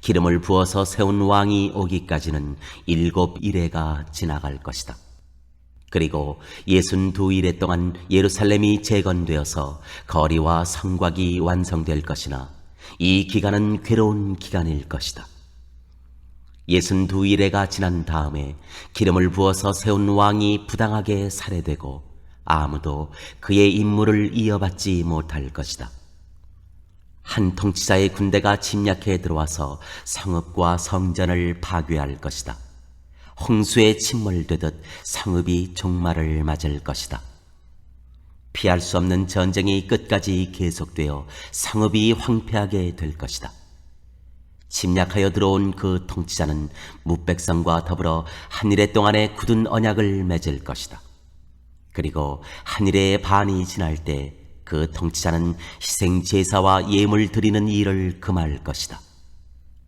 기름을 부어서 세운 왕이 오기까지는 7일에가 지나갈 것이다. 그리고 62일에 동안 예루살렘이 재건되어서 거리와 성곽이 완성될 것이나 이 기간은 괴로운 기간일 것이다. 62일에가 지난 다음에 기름을 부어서 세운 왕이 부당하게 살해되고 아무도 그의 임무를 이어받지 못할 것이다. 한 통치자의 군대가 침략해 들어와서 성읍과 성전을 파괴할 것이다. 홍수에 침몰되듯 성읍이 종말을 맞을 것이다. 피할 수 없는 전쟁이 끝까지 계속되어 성읍이 황폐하게 될 것이다. 침략하여 들어온 그 통치자는 무백성과 더불어 한 일 동안의 굳은 언약을 맺을 것이다. 그리고 한 일의 반이 지날 때 그 통치자는 희생 제사와 예물 드리는 일을 금할 것이다.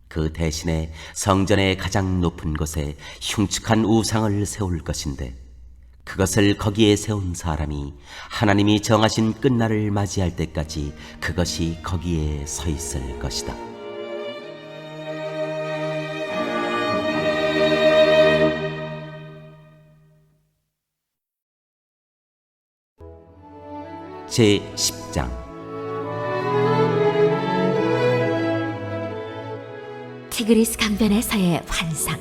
그 대신에 성전의 가장 높은 곳에 흉측한 우상을 세울 것인데 그것을 거기에 세운 사람이 하나님이 정하신 끝날을 맞이할 때까지 그것이 거기에 서 있을 것이다. 제10장 티그리스 강변에서의 환상.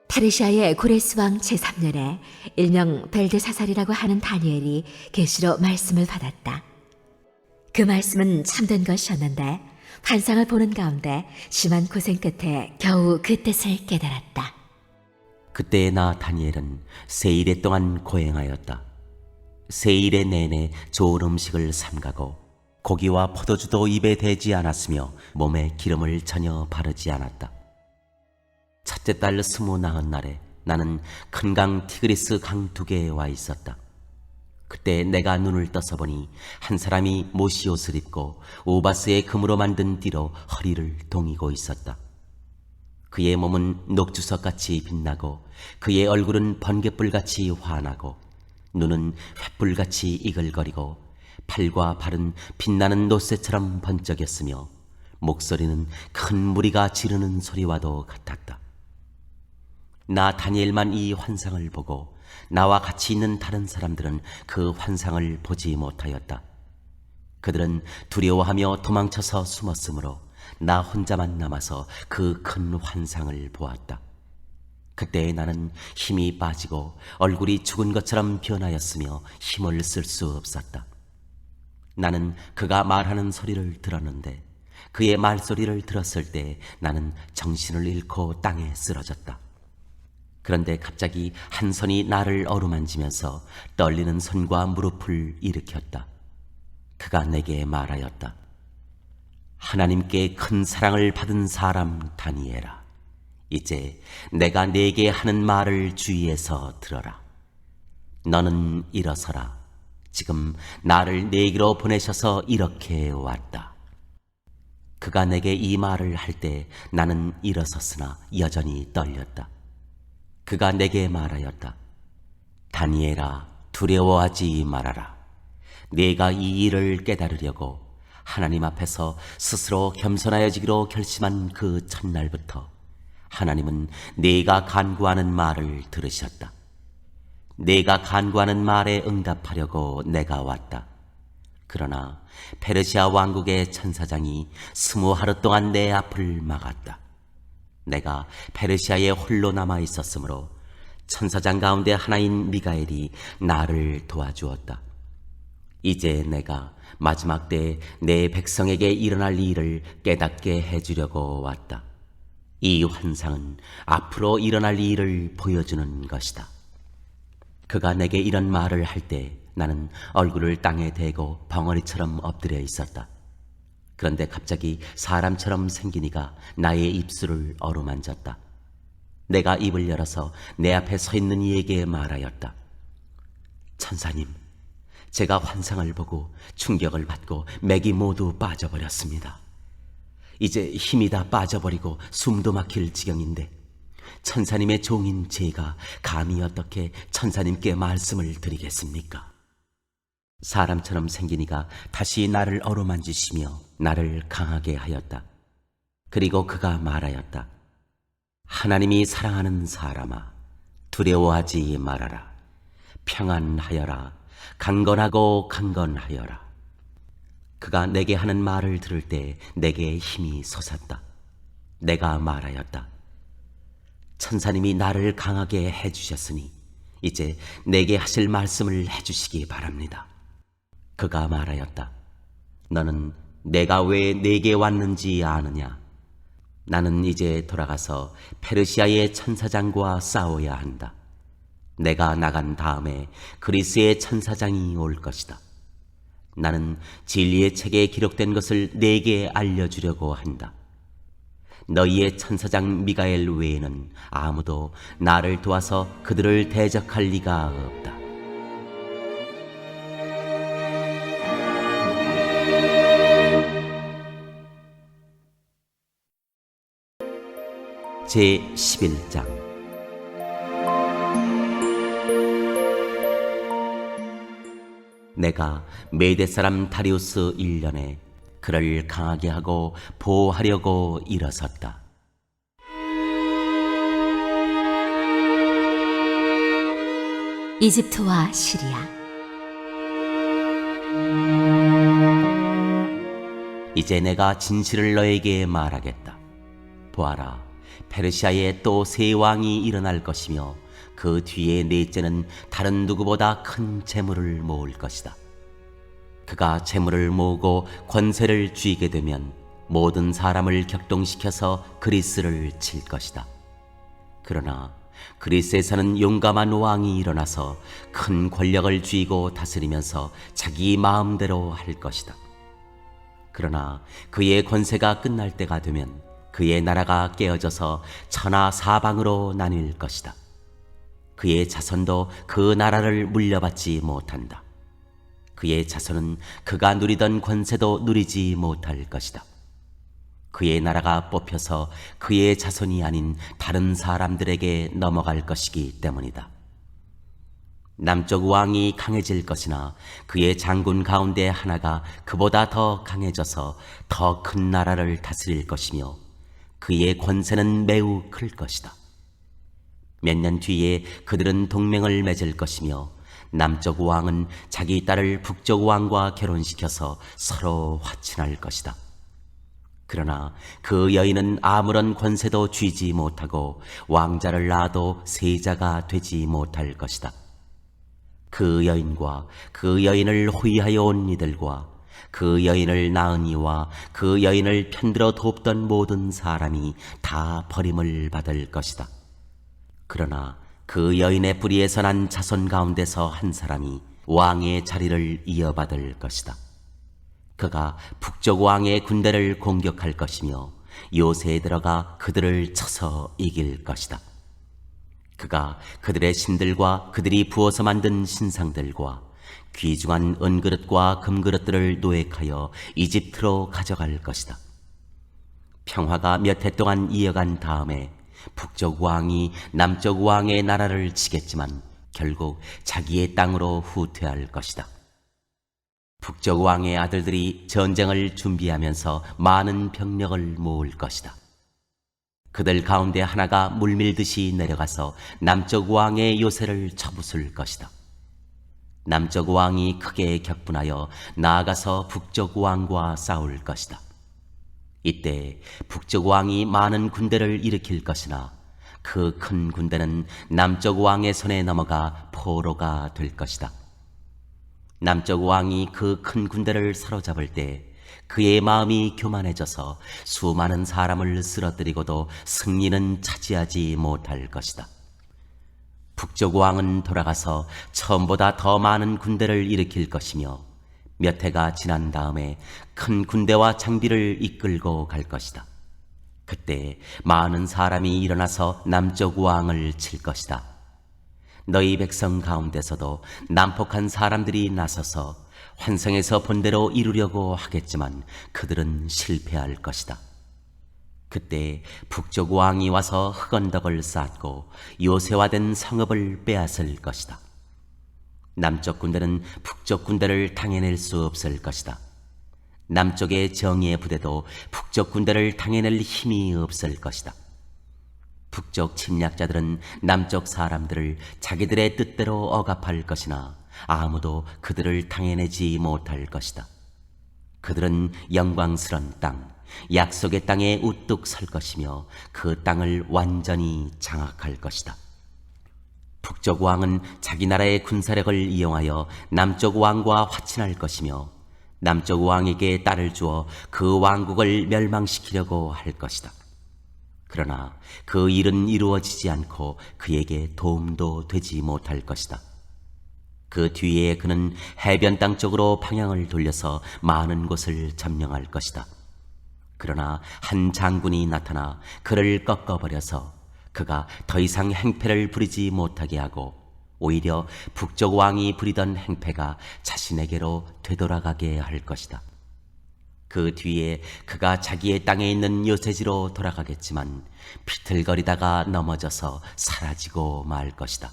페르시아의 고레스 왕 제3년에 일명 벨드사살이라고 하는 다니엘이 계시로 말씀을 받았다. 그 말씀은 참된 것이었는데 환상을 보는 가운데 심한 고생 끝에 겨우 그 뜻을 깨달았다. 그때의 나 다니엘은 세 일에 동안 고행하였다. 세 일에 내내 좋은 음식을 삼가고 고기와 포도주도 입에 대지 않았으며 몸에 기름을 전혀 바르지 않았다. 첫째 달 29날에 나는 큰 강 티그리스 강 두 개에 와 있었다. 그때 내가 눈을 떠서 보니 한 사람이 모시옷을 입고 우바스의 금으로 만든 띠로 허리를 동이고 있었다. 그의 몸은 녹주석같이 빛나고 그의 얼굴은 번갯불같이 환하고 눈은 횃불같이 이글거리고 팔과 발은 빛나는 노새처럼 번쩍였으며 목소리는 큰 무리가 지르는 소리와도 같았다. 나 다니엘만 이 환상을 보고 나와 같이 있는 다른 사람들은 그 환상을 보지 못하였다. 그들은 두려워하며 도망쳐서 숨었으므로 나 혼자만 남아서 그 큰 환상을 보았다. 그때 나는 힘이 빠지고 얼굴이 죽은 것처럼 변하였으며 힘을 쓸 수 없었다. 나는 그가 말하는 소리를 들었는데 그의 말소리를 들었을 때 나는 정신을 잃고 땅에 쓰러졌다. 그런데 갑자기 한 손이 나를 어루만지면서 떨리는 손과 무릎을 일으켰다. 그가 내게 말하였다. 하나님께 큰 사랑을 받은 사람 다니엘아, 이제 내가 네게 하는 말을 주의해서 들어라. 너는 일어서라. 지금 나를 네게로 보내셔서 이렇게 왔다. 그가 내게 이 말을 할 때 나는 일어섰으나 여전히 떨렸다. 그가 내게 말하였다. 다니엘아, 두려워하지 말아라. 네가 이 일을 깨달으려고 하나님 앞에서 스스로 겸손하여지기로 결심한 그 첫날부터 하나님은 네가 간구하는 말을 들으셨다. 네가 간구하는 말에 응답하려고 내가 왔다. 그러나 페르시아 왕국의 천사장이 20하루 동안 내 앞을 막았다. 내가 페르시아에 홀로 남아 있었으므로 천사장 가운데 하나인 미가엘이 나를 도와주었다. 이제 내가 마지막 때에 내 백성에게 일어날 일을 깨닫게 해주려고 왔다. 이 환상은 앞으로 일어날 일을 보여주는 것이다. 그가 내게 이런 말을 할 때 나는 얼굴을 땅에 대고 벙어리처럼 엎드려 있었다. 그런데 갑자기 사람처럼 생긴 이가 나의 입술을 어루만졌다. 내가 입을 열어서 내 앞에 서 있는 이에게 말하였다. 천사님, 제가 환상을 보고 충격을 받고 맥이 모두 빠져버렸습니다. 이제 힘이 다 빠져버리고 숨도 막힐 지경인데 천사님의 종인 제가 감히 어떻게 천사님께 말씀을 드리겠습니까? 사람처럼 생긴 이가 다시 나를 어루만지시며 나를 강하게 하였다. 그리고 그가 말하였다. 하나님이 사랑하는 사람아, 두려워하지 말아라. 평안하여라. 강건하고 강건하여라. 그가 내게 하는 말을 들을 때 내게 힘이 솟았다. 내가 말하였다. 천사님이 나를 강하게 해주셨으니 이제 내게 하실 말씀을 해주시기 바랍니다. 그가 말하였다. 너는 내가 왜 내게 왔는지 아느냐? 나는 이제 돌아가서 페르시아의 천사장과 싸워야 한다. 내가 나간 다음에 그리스의 천사장이 올 것이다. 나는 진리의 책에 기록된 것을 네게 알려주려고 한다. 너희의 천사장 미가엘 외에는 아무도 나를 도와서 그들을 대적할 리가 없다. 제11장 내가 메대 사람 다리우스 1년에 그를 강하게 하고 보호하려고 일어섰다. 이집트와 시리아. 이제 내가 진실을 너에게 말하겠다. 보아라, 페르시아에 또 새 왕이 일어날 것이며 그 뒤에 넷째는 다른 누구보다 큰 재물을 모을 것이다. 그가 재물을 모으고 권세를 쥐게 되면 모든 사람을 격동시켜서 그리스를 칠 것이다. 그러나 그리스에서는 용감한 왕이 일어나서 큰 권력을 쥐고 다스리면서 자기 마음대로 할 것이다. 그러나 그의 권세가 끝날 때가 되면 그의 나라가 깨어져서 천하 사방으로 나뉠 것이다. 그의 자손도 그 나라를 물려받지 못한다. 그의 자손은 그가 누리던 권세도 누리지 못할 것이다. 그의 나라가 뽑혀서 그의 자손이 아닌 다른 사람들에게 넘어갈 것이기 때문이다. 남쪽 왕이 강해질 것이나 그의 장군 가운데 하나가 그보다 더 강해져서 더 큰 나라를 다스릴 것이며 그의 권세는 매우 클 것이다. 몇 년 뒤에 그들은 동맹을 맺을 것이며 남쪽 왕은 자기 딸을 북쪽 왕과 결혼시켜서 서로 화친할 것이다. 그러나 그 여인은 아무런 권세도 쥐지 못하고 왕자를 낳아도 세자가 되지 못할 것이다. 그 여인과 그 여인을 호위하여 온 이들과 그 여인을 낳은 이와 그 여인을 편들어 돕던 모든 사람이 다 버림을 받을 것이다. 그러나 그 여인의 뿌리에서 난 자손 가운데서 한 사람이 왕의 자리를 이어받을 것이다. 그가 북쪽 왕의 군대를 공격할 것이며 요새에 들어가 그들을 쳐서 이길 것이다. 그가 그들의 신들과 그들이 부어서 만든 신상들과 귀중한 은그릇과 금그릇들을 노획하여 이집트로 가져갈 것이다. 평화가 몇 해 동안 이어간 다음에 북쪽 왕이 남쪽 왕의 나라를 치겠지만 결국 자기의 땅으로 후퇴할 것이다. 북쪽 왕의 아들들이 전쟁을 준비하면서 많은 병력을 모을 것이다. 그들 가운데 하나가 물밀듯이 내려가서 남쪽 왕의 요새를 쳐부술 것이다. 남쪽 왕이 크게 격분하여 나아가서 북쪽 왕과 싸울 것이다. 이때 북쪽 왕이 많은 군대를 일으킬 것이나 그 큰 군대는 남쪽 왕의 손에 넘어가 포로가 될 것이다. 남쪽 왕이 그 큰 군대를 사로잡을 때 그의 마음이 교만해져서 수많은 사람을 쓰러뜨리고도 승리는 차지하지 못할 것이다. 북쪽 왕은 돌아가서 처음보다 더 많은 군대를 일으킬 것이며 몇 해가 지난 다음에 큰 군대와 장비를 이끌고 갈 것이다. 그때 많은 사람이 일어나서 남쪽 왕을 칠 것이다. 너희 백성 가운데서도 난폭한 사람들이 나서서 환상에서 본대로 이루려고 하겠지만 그들은 실패할 것이다. 그때 북쪽 왕이 와서 흑언덕을 쌓고 요새화된 성읍을 빼앗을 것이다. 남쪽 군대는 북쪽 군대를 당해낼 수 없을 것이다. 남쪽의 정의의 부대도 북쪽 군대를 당해낼 힘이 없을 것이다. 북쪽 침략자들은 남쪽 사람들을 자기들의 뜻대로 억압할 것이나 아무도 그들을 당해내지 못할 것이다. 그들은 영광스런 땅, 약속의 땅에 우뚝 설 것이며 그 땅을 완전히 장악할 것이다. 북쪽 왕은 자기 나라의 군사력을 이용하여 남쪽 왕과 화친할 것이며 남쪽 왕에게 딸을 주어 그 왕국을 멸망시키려고 할 것이다. 그러나 그 일은 이루어지지 않고 그에게 도움도 되지 못할 것이다. 그 뒤에 그는 해변 땅 쪽으로 방향을 돌려서 많은 곳을 점령할 것이다. 그러나 한 장군이 나타나 그를 꺾어버려서 그가 더 이상 행패를 부리지 못하게 하고 오히려 북쪽 왕이 부리던 행패가 자신에게로 되돌아가게 할 것이다. 그 뒤에 그가 자기의 땅에 있는 요새지로 돌아가겠지만 비틀거리다가 넘어져서 사라지고 말 것이다.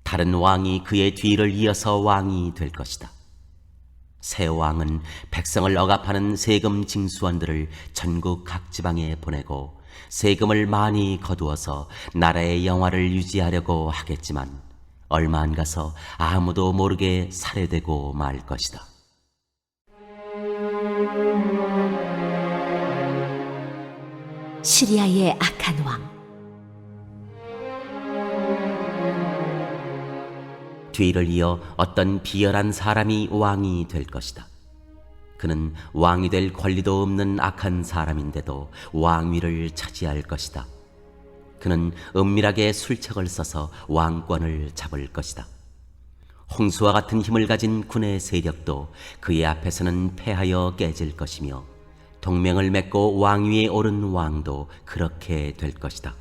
다른 왕이 그의 뒤를 이어서 왕이 될 것이다. 새 왕은 백성을 억압하는 세금 징수원들을 전국 각 지방에 보내고 세금을 많이 거두어서 나라의 영화를 유지하려고 하겠지만 얼마 안 가서 아무도 모르게 살해되고 말 것이다. 시리아의 악한 왕. 뒤를 이어 어떤 비열한 사람이 왕이 될 것이다. 그는 왕이 될 권리도 없는 악한 사람인데도 왕위를 차지할 것이다. 그는 은밀하게 술책을 써서 왕권을 잡을 것이다. 홍수와 같은 힘을 가진 군의 세력도 그의 앞에서는 패하여 깨질 것이며, 동맹을 맺고 왕위에 오른 왕도 그렇게 될 것이다.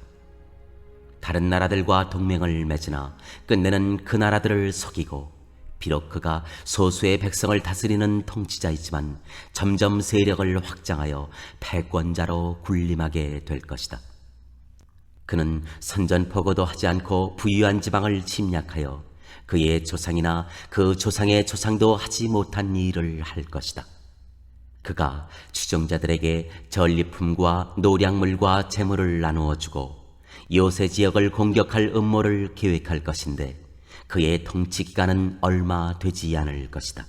다른 나라들과 동맹을 맺으나 끝내는 그 나라들을 속이고, 비록 그가 소수의 백성을 다스리는 통치자이지만 점점 세력을 확장하여 패권자로 군림하게 될 것이다. 그는 선전포고도 하지 않고 부유한 지방을 침략하여 그의 조상이나 그 조상의 조상도 하지 못한 일을 할 것이다. 그가 추종자들에게 전리품과 노량물과 재물을 나누어 주고 요새 지역을 공격할 음모를 계획할 것인데, 그의 통치 기간은 얼마 되지 않을 것이다.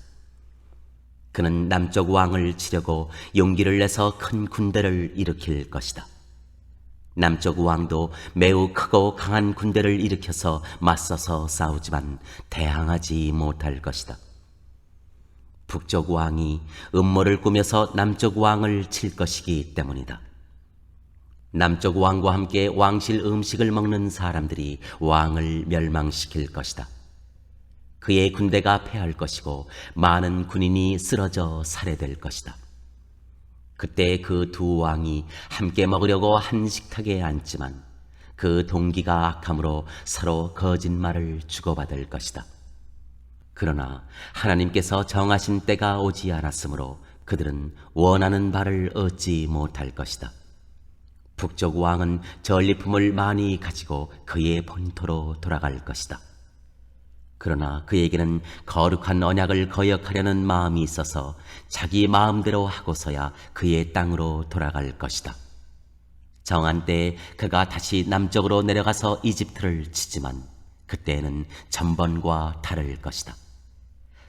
그는 남쪽 왕을 치려고 용기를 내서 큰 군대를 일으킬 것이다. 남쪽 왕도 매우 크고 강한 군대를 일으켜서 맞서서 싸우지만 대항하지 못할 것이다. 북쪽 왕이 음모를 꾸며서 남쪽 왕을 칠 것이기 때문이다. 남쪽 왕과 함께 왕실 음식을 먹는 사람들이 왕을 멸망시킬 것이다. 그의 군대가 패할 것이고 많은 군인이 쓰러져 살해될 것이다. 그때 그 두 왕이 함께 먹으려고 한 식탁에 앉지만 그 동기가 악함으로 서로 거짓말을 주고받을 것이다. 그러나 하나님께서 정하신 때가 오지 않았으므로 그들은 원하는 바를 얻지 못할 것이다. 북쪽 왕은 전리품을 많이 가지고 그의 본토로 돌아갈 것이다. 그러나 그에게는 거룩한 언약을 거역하려는 마음이 있어서 자기 마음대로 하고서야 그의 땅으로 돌아갈 것이다. 정한 때에 그가 다시 남쪽으로 내려가서 이집트를 치지만 그때에는 전번과 다를 것이다.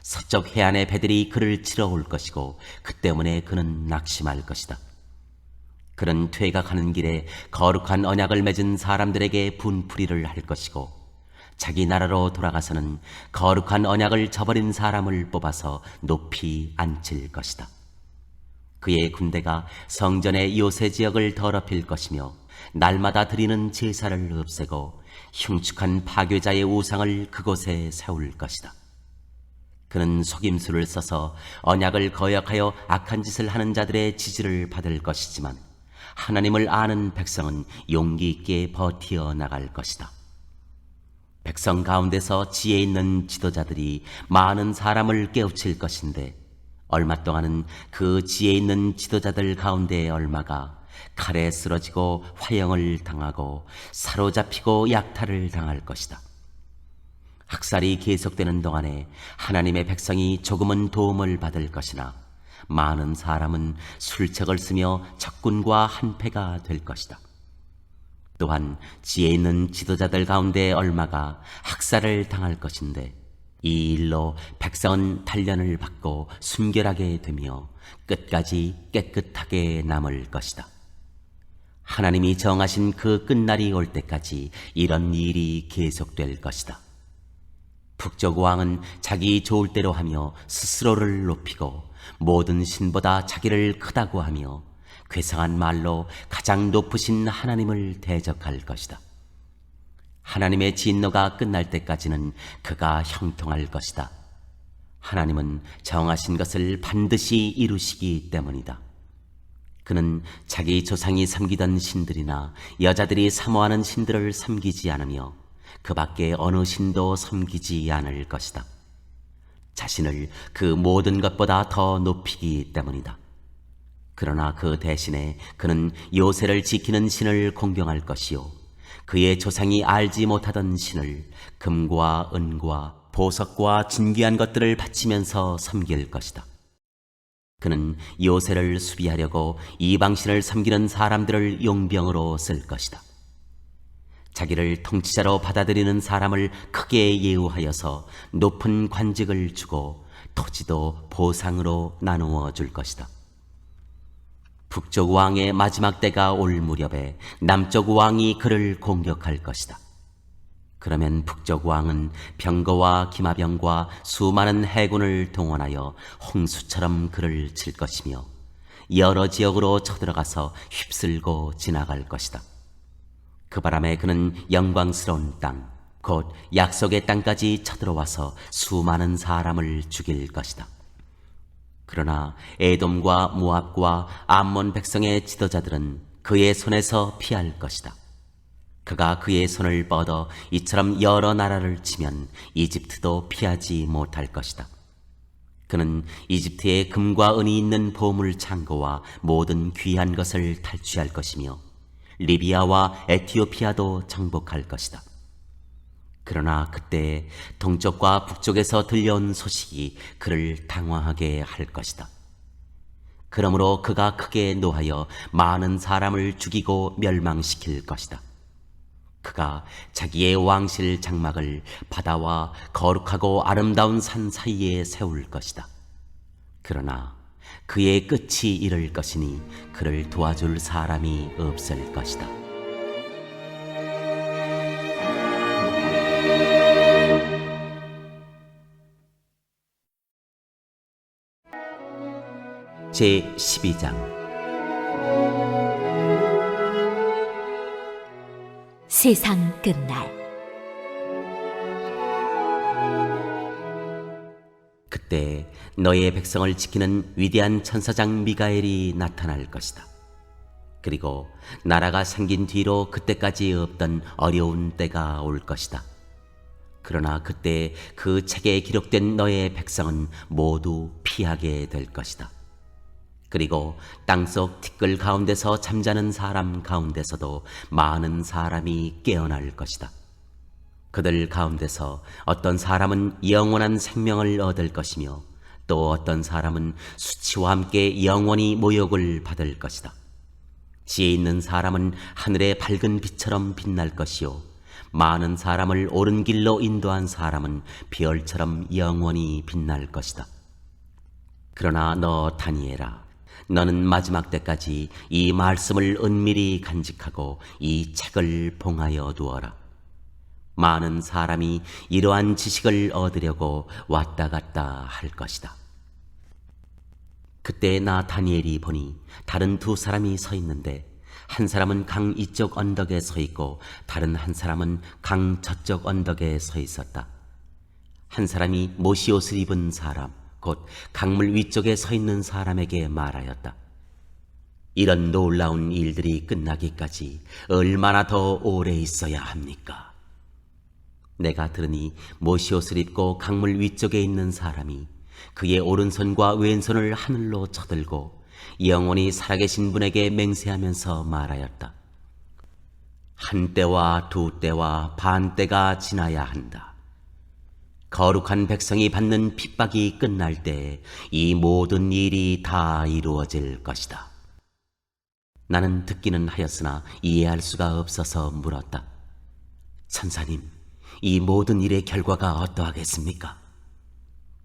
서쪽 해안의 배들이 그를 치러 올 것이고 그 때문에 그는 낙심할 것이다. 그는 퇴각하는 길에 거룩한 언약을 맺은 사람들에게 분풀이를 할 것이고, 자기 나라로 돌아가서는 거룩한 언약을 저버린 사람을 뽑아서 높이 앉힐 것이다. 그의 군대가 성전의 요새 지역을 더럽힐 것이며 날마다 드리는 제사를 없애고 흉측한 파괴자의 우상을 그곳에 세울 것이다. 그는 속임수를 써서 언약을 거역하여 악한 짓을 하는 자들의 지지를 받을 것이지만 하나님을 아는 백성은 용기 있게 버티어 나갈 것이다. 백성 가운데서 지혜 있는 지도자들이 많은 사람을 깨우칠 것인데, 얼마 동안은 그 지혜 있는 지도자들 가운데 얼마가 칼에 쓰러지고 화형을 당하고 사로잡히고 약탈을 당할 것이다. 학살이 계속되는 동안에 하나님의 백성이 조금은 도움을 받을 것이나 많은 사람은 술책을 쓰며 적군과 한패가 될 것이다. 또한 지혜 있는 지도자들 가운데 얼마가 학살을 당할 것인데, 이 일로 백성은 단련을 받고 순결하게 되며 끝까지 깨끗하게 남을 것이다. 하나님이 정하신 그 끝날이 올 때까지 이런 일이 계속될 것이다. 북쪽 왕은 자기 좋을 대로 하며 스스로를 높이고 모든 신보다 자기를 크다고 하며 괴상한 말로 가장 높으신 하나님을 대적할 것이다. 하나님의 진노가 끝날 때까지는 그가 형통할 것이다. 하나님은 정하신 것을 반드시 이루시기 때문이다. 그는 자기 조상이 섬기던 신들이나 여자들이 사모하는 신들을 섬기지 않으며 그 밖에 어느 신도 섬기지 않을 것이다. 자신을 그 모든 것보다 더 높이기 때문이다. 그러나 그 대신에 그는 요새를 지키는 신을 공경할 것이요, 그의 조상이 알지 못하던 신을 금과 은과 보석과 진귀한 것들을 바치면서 섬길 것이다. 그는 요새를 수비하려고 이방신을 섬기는 사람들을 용병으로 쓸 것이다. 자기를 통치자로 받아들이는 사람을 크게 예우하여서 높은 관직을 주고 토지도 보상으로 나누어 줄 것이다. 북쪽 왕의 마지막 때가 올 무렵에 남쪽 왕이 그를 공격할 것이다. 그러면 북쪽 왕은 병거와 기마병과 수많은 해군을 동원하여 홍수처럼 그를 칠 것이며 여러 지역으로 쳐들어가서 휩쓸고 지나갈 것이다. 그 바람에 그는 영광스러운 땅, 곧 약속의 땅까지 쳐들어와서 수많은 사람을 죽일 것이다. 그러나 에돔과 모압과 암몬 백성의 지도자들은 그의 손에서 피할 것이다. 그가 그의 손을 뻗어 이처럼 여러 나라를 치면 이집트도 피하지 못할 것이다. 그는 이집트에 금과 은이 있는 보물 창고와 모든 귀한 것을 탈취할 것이며 리비아와 에티오피아도 정복할 것이다. 그러나 그때 동쪽과 북쪽에서 들려온 소식이 그를 당황하게 할 것이다. 그러므로 그가 크게 노하여 많은 사람을 죽이고 멸망시킬 것이다. 그가 자기의 왕실 장막을 바다와 거룩하고 아름다운 산 사이에 세울 것이다. 그러나 그의 끝이 이를 것이니 그를 도와줄 사람이 없을 것이다. 제 12장 세상 끝날. 그때 너의 백성을 지키는 위대한 천사장 미가엘이 나타날 것이다. 그리고 나라가 생긴 뒤로 그때까지 없던 어려운 때가 올 것이다. 그러나 그때 그 책에 기록된 너의 백성은 모두 피하게 될 것이다. 그리고 땅속 티끌 가운데서 잠자는 사람 가운데서도 많은 사람이 깨어날 것이다. 그들 가운데서 어떤 사람은 영원한 생명을 얻을 것이며 또 어떤 사람은 수치와 함께 영원히 모욕을 받을 것이다. 지혜 있는 사람은 하늘의 밝은 빛처럼 빛날 것이요 많은 사람을 옳은 길로 인도한 사람은 별처럼 영원히 빛날 것이다. 그러나 너 다니엘아, 너는 마지막 때까지 이 말씀을 은밀히 간직하고 이 책을 봉하여 두어라. 많은 사람이 이러한 지식을 얻으려고 왔다 갔다 할 것이다. 그때 나 다니엘이 보니 다른 두 사람이 서 있는데 한 사람은 강 이쪽 언덕에 서 있고 다른 한 사람은 강 저쪽 언덕에 서 있었다. 한 사람이 모시옷을 입은 사람, 곧 강물 위쪽에 서 있는 사람에게 말하였다. 이런 놀라운 일들이 끝나기까지 얼마나 더 오래 있어야 합니까? 내가 들으니 모시옷을 입고 강물 위쪽에 있는 사람이 그의 오른손과 왼손을 하늘로 쳐들고 영원히 살아계신 분에게 맹세하면서 말하였다. 한 때와 두 때와 반 때가 지나야 한다. 거룩한 백성이 받는 핍박이 끝날 때 이 모든 일이 다 이루어질 것이다. 나는 듣기는 하였으나 이해할 수가 없어서 물었다. 천사님, 이 모든 일의 결과가 어떠하겠습니까?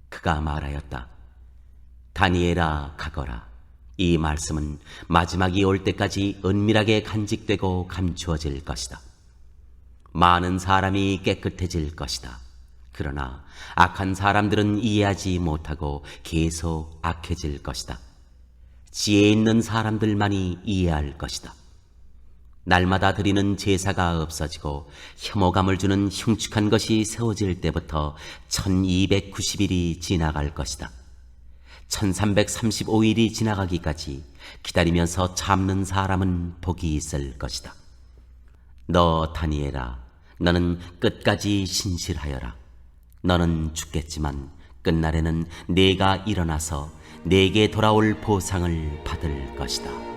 그가 말하였다. 다니엘아, 가거라. 이 말씀은 마지막이 올 때까지 은밀하게 간직되고 감추어질 것이다. 많은 사람이 깨끗해질 것이다. 그러나 악한 사람들은 이해하지 못하고 계속 악해질 것이다. 지혜 있는 사람들만이 이해할 것이다. 날마다 드리는 제사가 없어지고 혐오감을 주는 흉측한 것이 세워질 때부터 1290일이 지나갈 것이다. 1335일이 지나가기까지 기다리면서 참는 사람은 복이 있을 것이다. 너 다니엘아, 너는 끝까지 신실하여라. 너는 죽겠지만 끝날에는 네가 일어나서 네게 돌아올 보상을 받을 것이다.